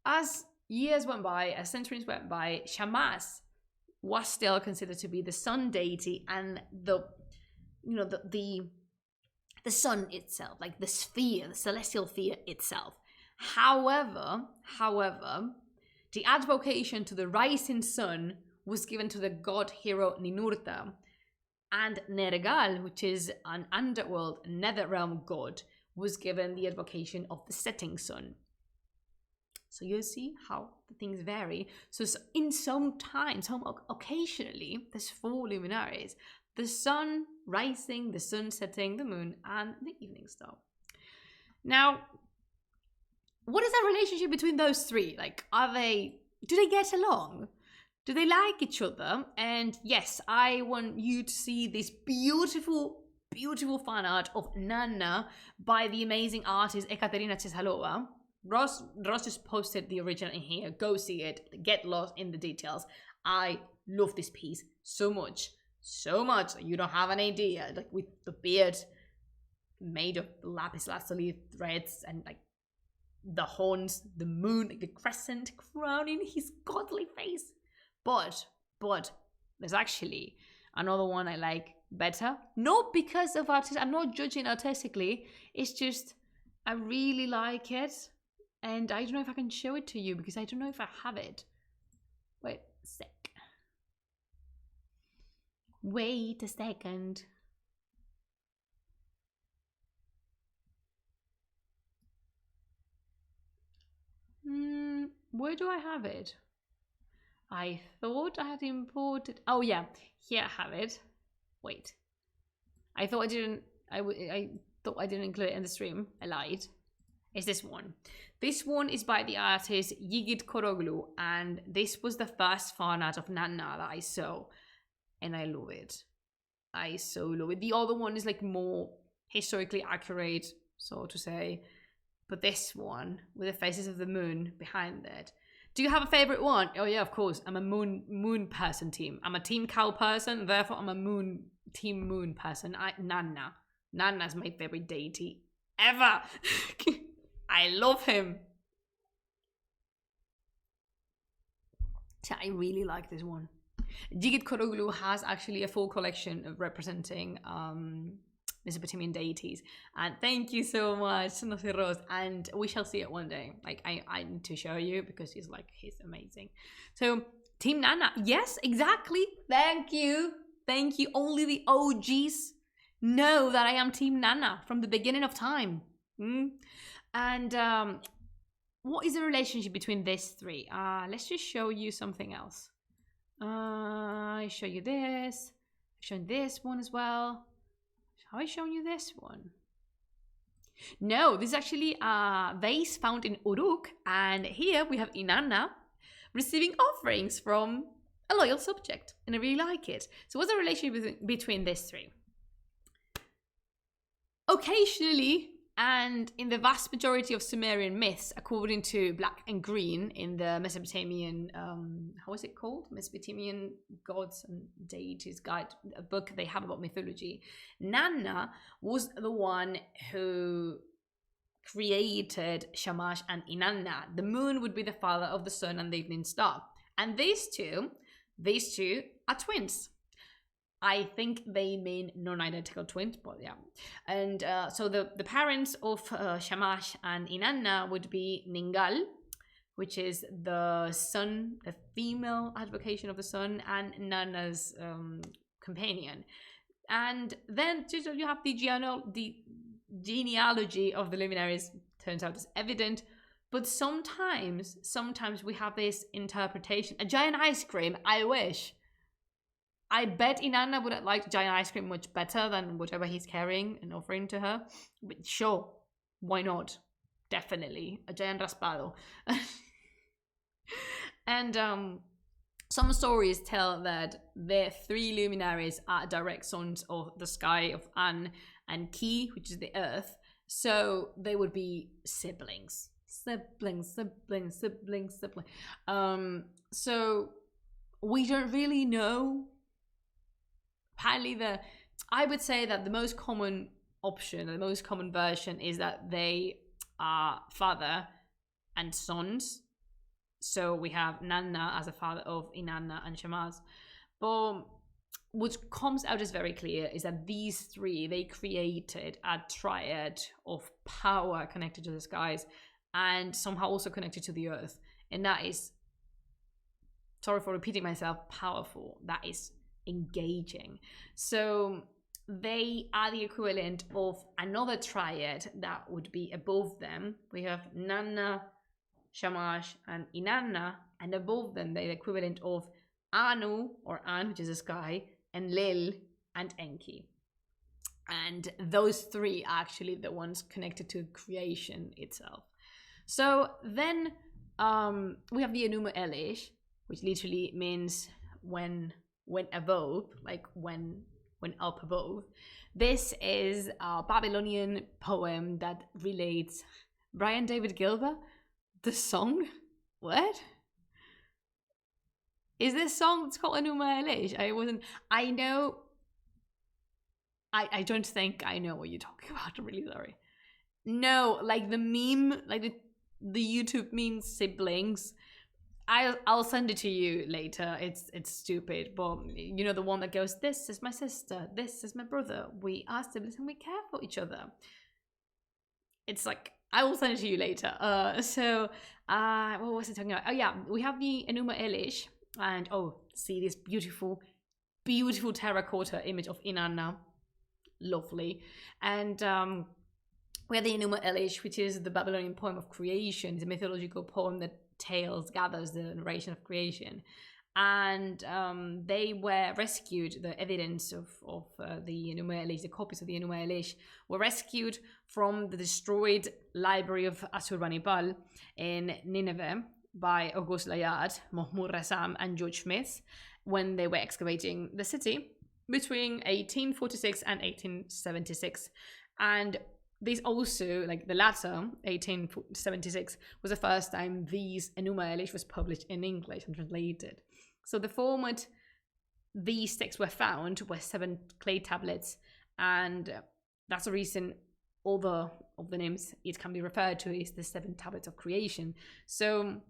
[SPEAKER 1] As years went by, as centuries went by, Shamash was still considered to be the sun deity and the sun itself, like the sphere, the celestial sphere itself. However, the advocation to the rising sun was given to the god hero Ninurta, and Nergal, which is an underworld nether realm god, was given the advocation of the setting sun. So you see how the things vary. So in some occasionally, there's 4 luminaries: the sun rising, the sun setting, the moon, and the evening star. Now, what is the relationship between those 3? Like, do they get along? Do they like each other? And yes, I want you to see this beautiful, beautiful fan art of Nana by the amazing artist Ekaterina Chesalova. Ross just posted the original in here. Go see it. Get lost in the details. I love this piece so much that you don't have an idea. Like, with the beard made of lapis lazuli threads and like the horns, the moon, like the crescent crowning his godly face. But there's actually another one I like better. Not because of artist. I'm not judging artistically. It's just I really like it. And I don't know if I can show it to you because I don't know if I have it. Wait a sec. Wait a second. Where do I have it? I thought I had imported. Oh yeah, here I have it. Wait. I thought I didn't include it in the stream. I lied. It's this one. This one is by the artist Yigit Koroglu, and this was the first fan art of Nana that I saw, and I love it. I so love it. The other one is like more historically accurate, so to say, but this one with the faces of the moon behind it. Do you have a favorite one? Oh yeah, of course. I'm a moon person team. I'm a team cow person, therefore I'm a team moon person. Nana. Nana's my favorite deity ever. I love him. So I really like this one. Jigit Koroglu has actually a full collection of representing Mesopotamian deities. And thank you so much, Noce Rose. And we shall see it one day. Like, I need to show you because he's amazing. So, Team Nana. Yes, exactly. Thank you. Thank you. Only the OGs know that I am Team Nana from the beginning of time. And what is the relationship between these 3? Let's just show you something else. I show you this. I've shown this one as well. Have I shown you this one? No, this is actually a vase found in Uruk, and here we have Inanna receiving offerings from a loyal subject, and I really like it. So what's the relationship between these three? Occasionally, and in the vast majority of Sumerian myths, according to Black and Green in the Mesopotamian, how is it called? Mesopotamian Gods and Deities Guide, a book they have about mythology. Nanna was the one who created Shamash and Inanna. The moon would be the father of the sun and the evening star. And these two are twins. I think they mean non-identical twins, but yeah. And so the parents of Shamash and Inanna would be Ningal, which is the sun, the female advocation of the sun, and Nanna's companion. And then you have the genealogy of the Luminaries. Turns out is evident, but sometimes we have this interpretation. A giant ice cream, I wish. I bet Inanna would have liked giant ice cream much better than whatever he's carrying and offering to her. But sure, why not? Definitely. A giant raspado. And some stories tell that the three luminaries are direct sons of the sky, of An and Ki, which is the earth. So they would be siblings. So we don't really know. Apparently, I would say that the most common option, the most common version is that they are father and sons. So we have Nanna as a father of Inanna and Shamash. But what comes out as very clear is that these three, they created a triad of power connected to the skies and somehow also connected to the earth. And that is, sorry for repeating myself, powerful. That is engaging. So they are the equivalent of another triad that would be above them. We have Nanna, Shamash, and Inanna, and above them they're the equivalent of Anu, or An, which is the sky, and Lil and Enki. And those three are actually the ones connected to creation itself. So then we have the Enuma Elish, which literally means when above, like when up above. This is a Babylonian poem that relates Brian David Gilbert, the song. What? Is this song? It's called Enuma Elish. I don't think I know what you're talking about. I'm really sorry. No, like the meme, like the YouTube meme siblings. I'll send it to you later. It's stupid, but you know the one that goes, "This is my sister, this is my brother. We are siblings and we care for each other." It's like, I will send it to you later. What was I talking about? Oh yeah, we have the Enuma Elish, and see this beautiful terracotta image of Inanna, lovely, and we have the Enuma Elish, which is the Babylonian poem of creation. It's a mythological poem that gathers the narration of creation, and they were rescued. The evidence of the Enuma Elish, the copies of the Enuma Elish, were rescued from the destroyed library of Assurbanipal in Nineveh by August Layard, Mahmoud Rassam, and George Smith when they were excavating the city between 1846 and 1876. And these also, like the latter, 1876, was the first time these Enuma Elish was published in English and translated. So the format these texts were found were 7 clay tablets, and that's the reason other of the names it can be referred to is the 7 tablets of creation. So,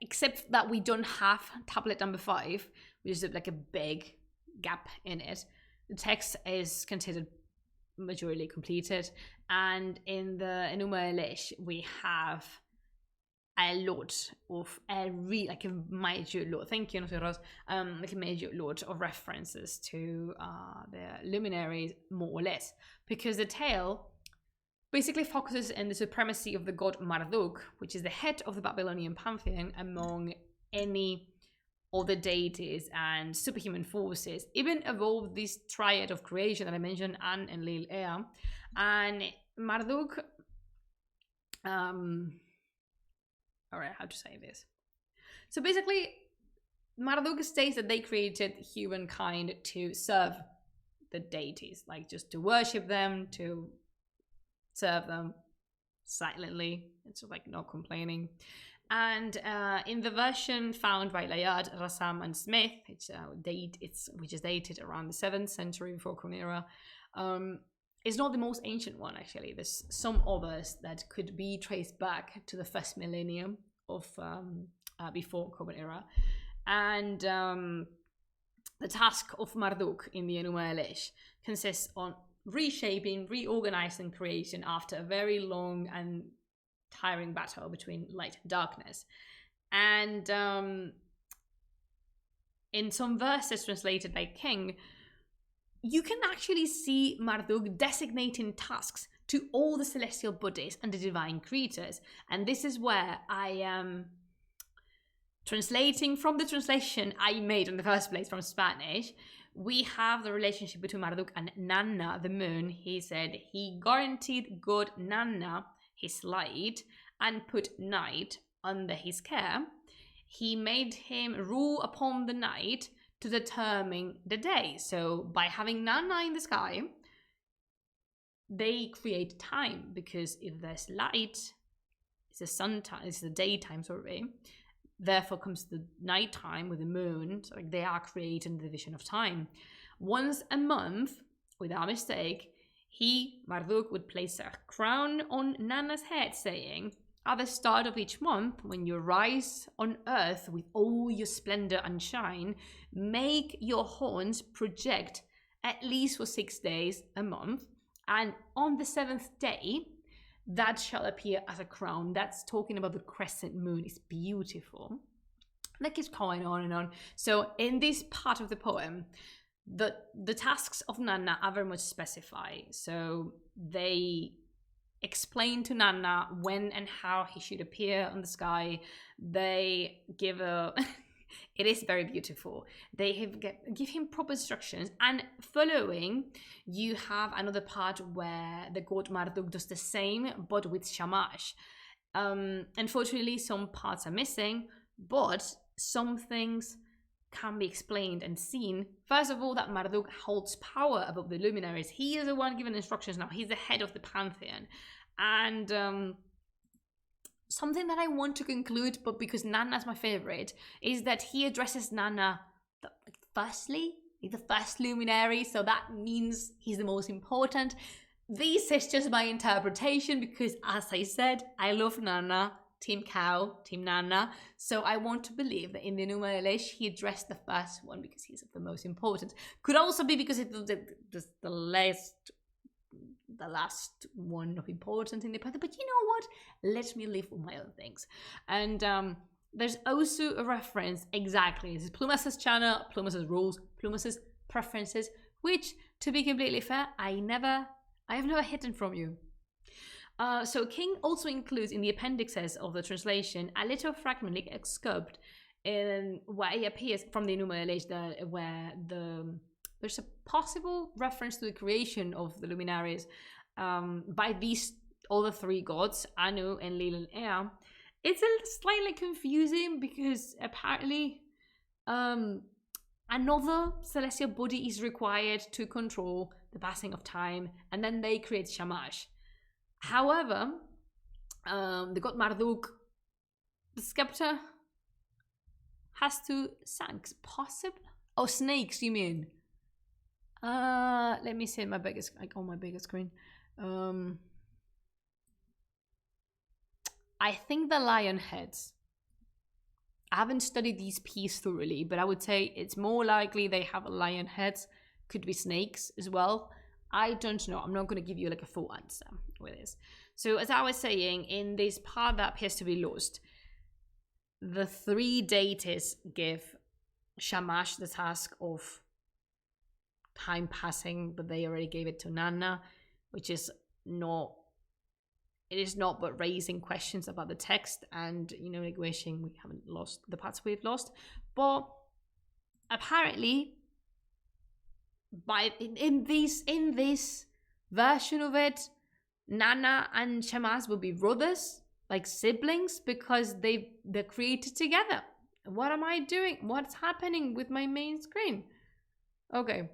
[SPEAKER 1] except that we don't have tablet number 5, which is like a big gap in it, the text is considered majorly completed. And in the Enuma Elish, we have a lot of a major lot. Thank you, Nosotros. Like a major lot of references to the luminaries, more or less, because the tale basically focuses on the supremacy of the god Marduk, which is the head of the Babylonian pantheon among any all the deities and superhuman forces, even evolved this triad of creation that I mentioned, An, Enlil, Ea. And Marduk, all right, how to say this? So basically, Marduk states that they created humankind to serve the deities, like just to worship them, to serve them silently. It's like not complaining. And in the version found by Layard, Rassam, and Smith, which is dated around the 7th century before Common Era, it's not the most ancient one, actually. There's some others that could be traced back to the first millennium of before Common Era. And the task of Marduk in the Enuma Elish consists on reshaping, reorganizing creation after a very long and tiring battle between light and darkness. And in some verses translated by King, you can actually see Marduk designating tasks to all the celestial bodies and the divine creatures. And this is where I am translating from the translation I made in the first place from Spanish. We have the relationship between Marduk and Nanna, the moon. He said he guaranteed god Nanna his light and put night under his care. He made him rule upon the night to determine the day. So by having Nanna in the sky, they create time, because if there's light, it's the daytime, sorry. Therefore comes the nighttime with the moon. So they are creating the division of time. Once a month, without mistake, Marduk, would place a crown on Nanna's head, saying, at the start of each month, when you rise on earth with all your splendor and shine, make your horns project at least for 6 days a month. And on the 7th day, that shall appear as a crown. That's talking about the crescent moon. It's beautiful. That keeps going on and on. So in this part of the poem, the tasks of Nanna are very much specified. So they explain to Nanna when and how he should appear on the sky. They give it is very beautiful. They give him proper instructions, and following, you have another part where the god Marduk does the same, but with Shamash. Unfortunately, some parts are missing, but some things can be explained and seen. First of all, that Marduk holds power above the luminaries. He is the one given instructions now. He's the head of the pantheon. And something that I want to conclude, but because Nanna's my favorite, is that he addresses Nanna firstly, the first luminary, so that means he's the most important. This is just my interpretation, because as I said, I love Nanna. Team Cow, Team Nanna. So I want to believe that in the Enuma Elish, he addressed the first one because he's the most important. Could also be because it was the last one of importance in the pattern. But you know what? Let me live with my own things. And there's also a reference, exactly. This is Plumas's channel, Plumas's rules, Plumas's preferences, which, to be completely fair, I have never hidden from you. So King also includes in the appendixes of the translation a little fragment, like excerpt, in where it appears from the Enuma Elish, where there's a possible reference to the creation of the luminaries by these other three gods, Anu, Enlil, and Ea. It's slightly confusing because apparently another celestial body is required to control the passing of time, and then they create Shamash. However, the god Marduk, the scepter, has two sanks, possibly. Oh, snakes, you mean? Let me see my biggest, like on my biggest screen. I think the lion heads. I haven't studied these pieces thoroughly, but I would say it's more likely they have lion heads. Could be snakes as well. I don't know. I'm not going to give you like a full answer with this. So as I was saying, in this part that appears to be lost, the three deities give Shamash the task of time passing, but they already gave it to Nanna, which is not, it is not but raising questions about the text and, like wishing we haven't lost the parts we've lost. But apparently, in this version of it, Nana and Shamaz will be brothers, like siblings, because they're created together. What am I doing? What's happening with my main screen? Okay.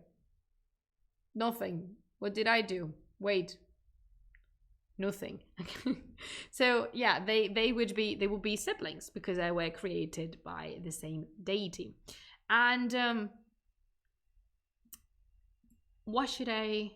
[SPEAKER 1] Nothing. What did I do? Wait. Nothing. So yeah, they will be siblings because they were created by the same deity. And what should I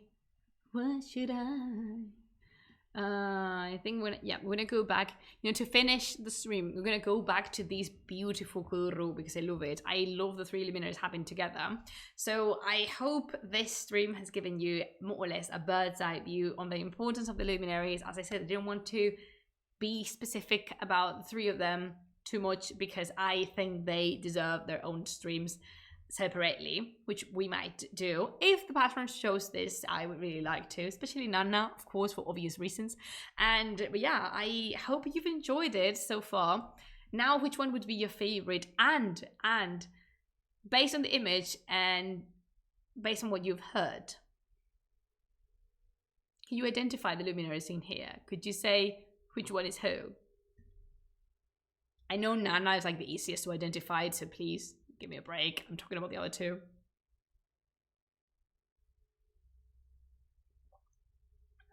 [SPEAKER 1] I think we're gonna go back, to finish the stream. We're gonna go back to these beautiful Kuru because I love it. I love the three luminaries happening together. So I hope this stream has given you more or less a bird's eye view on the importance of the luminaries. As I said, I didn't want to be specific about the three of them too much because I think they deserve their own streams separately, which we might do if the patron shows this. I would really like to, especially Nana, of course, for obvious reasons. But yeah, I hope you've enjoyed it so far. Now, which one would be your favorite? And based on the image and based on what you've heard, can you identify the luminaries in here? Could you say which one is who? I know Nana is like the easiest to identify, so please give me a break. I'm talking about the other two.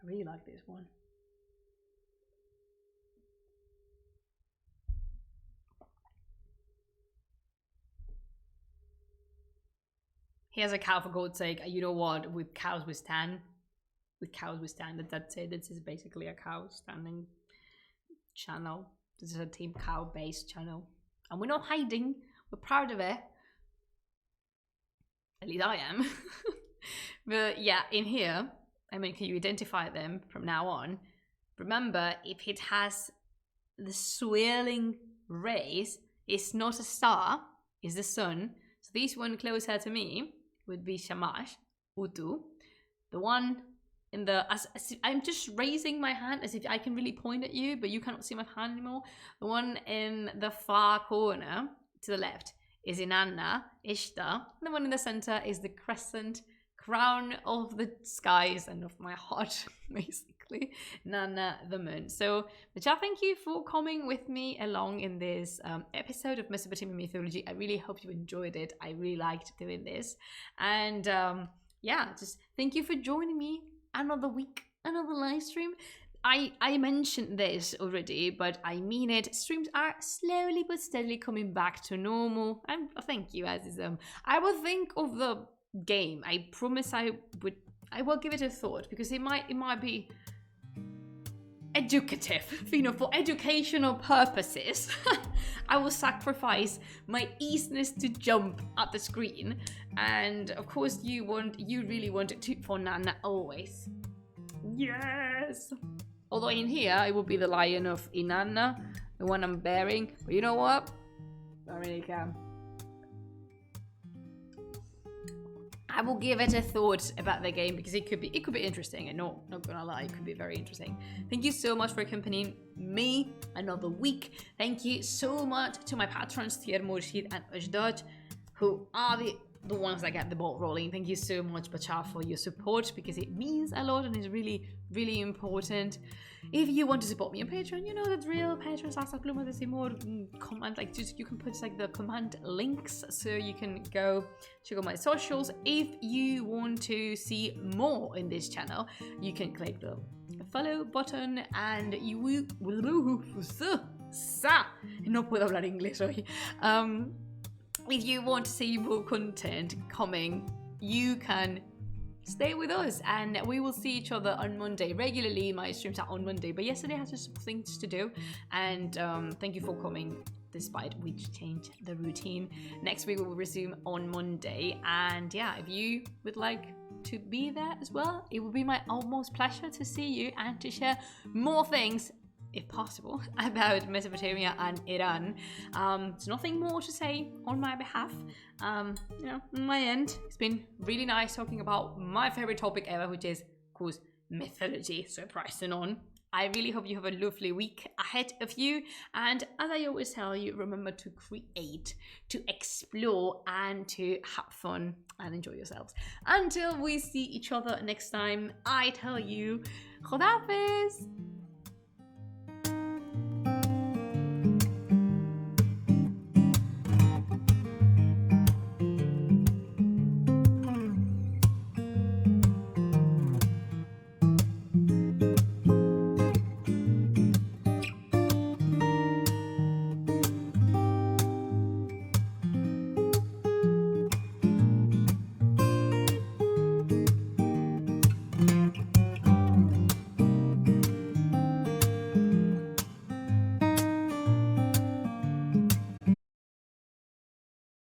[SPEAKER 1] I really like this one. He has a cow, for God's sake. You know what? With cows we stand. With cows we stand. That's it. This is basically a cow standing channel. This is a Team Cow based channel. And we're not hiding. We're proud of it. At least I am. But yeah, in here, I mean, can you identify them from now on? Remember, if it has the swirling rays, it's not a star, it's the sun. So this one closer to me would be Shamash, Utu. The one in the, I'm just raising my hand as if I can really point at you, but you cannot see my hand anymore. The one in the far corner to the left is Inanna, Ishtar. And the one in the center is the crescent, crown of the skies and of my heart, basically, Nana, the moon. So, Macha, thank you for coming with me along in this episode of Mesopotamian mythology. I really hope you enjoyed it. I really liked doing this. And yeah, just thank you for joining me another week, another live stream. I mentioned this already, but I mean it. Streams are slowly but steadily coming back to normal. And thank you, Azizam. I will think of the game. I promise I will give it a thought because it might be educative, for educational purposes. I will sacrifice my easiness to jump at the screen, and of course you really want it to for Nana always. Yes. Although in here, I will be the lion of Inanna, the one I'm bearing. But you know what? I really can. I will give it a thought about the game because it could be interesting. And not gonna lie, it could be very interesting. Thank you so much for accompanying me another week. Thank you so much to my patrons, Tier Murshid and Ajdaj, who are the ones that get the ball rolling. Thank you so much, Bacha, for your support because it means a lot and is really, really important. If you want to support me on Patreon, you know that's real. Patreon comment, like just you can put like the command links so you can go check out my socials. If you want to see more in this channel, you can click the follow button and you will no puedo hablar inglés hoy. If you want to see more content coming, you can stay with us and we will see each other on Monday. Regularly, my streams are on Monday, but yesterday I had just things to do. And thank you for coming, despite we changed the routine. Next week we will resume on Monday. And yeah, if you would like to be there as well, it would be my utmost pleasure to see you and to share more things, if possible, about Mesopotamia and Iran. There's nothing more to say on my behalf. On my end, it's been really nice talking about my favorite topic ever, which is, of course, mythology. So pressing on. I really hope you have a lovely week ahead of you. And as I always tell you, remember to create, to explore, and to have fun and enjoy yourselves. Until we see each other next time, I tell you, Khuda Hafiz!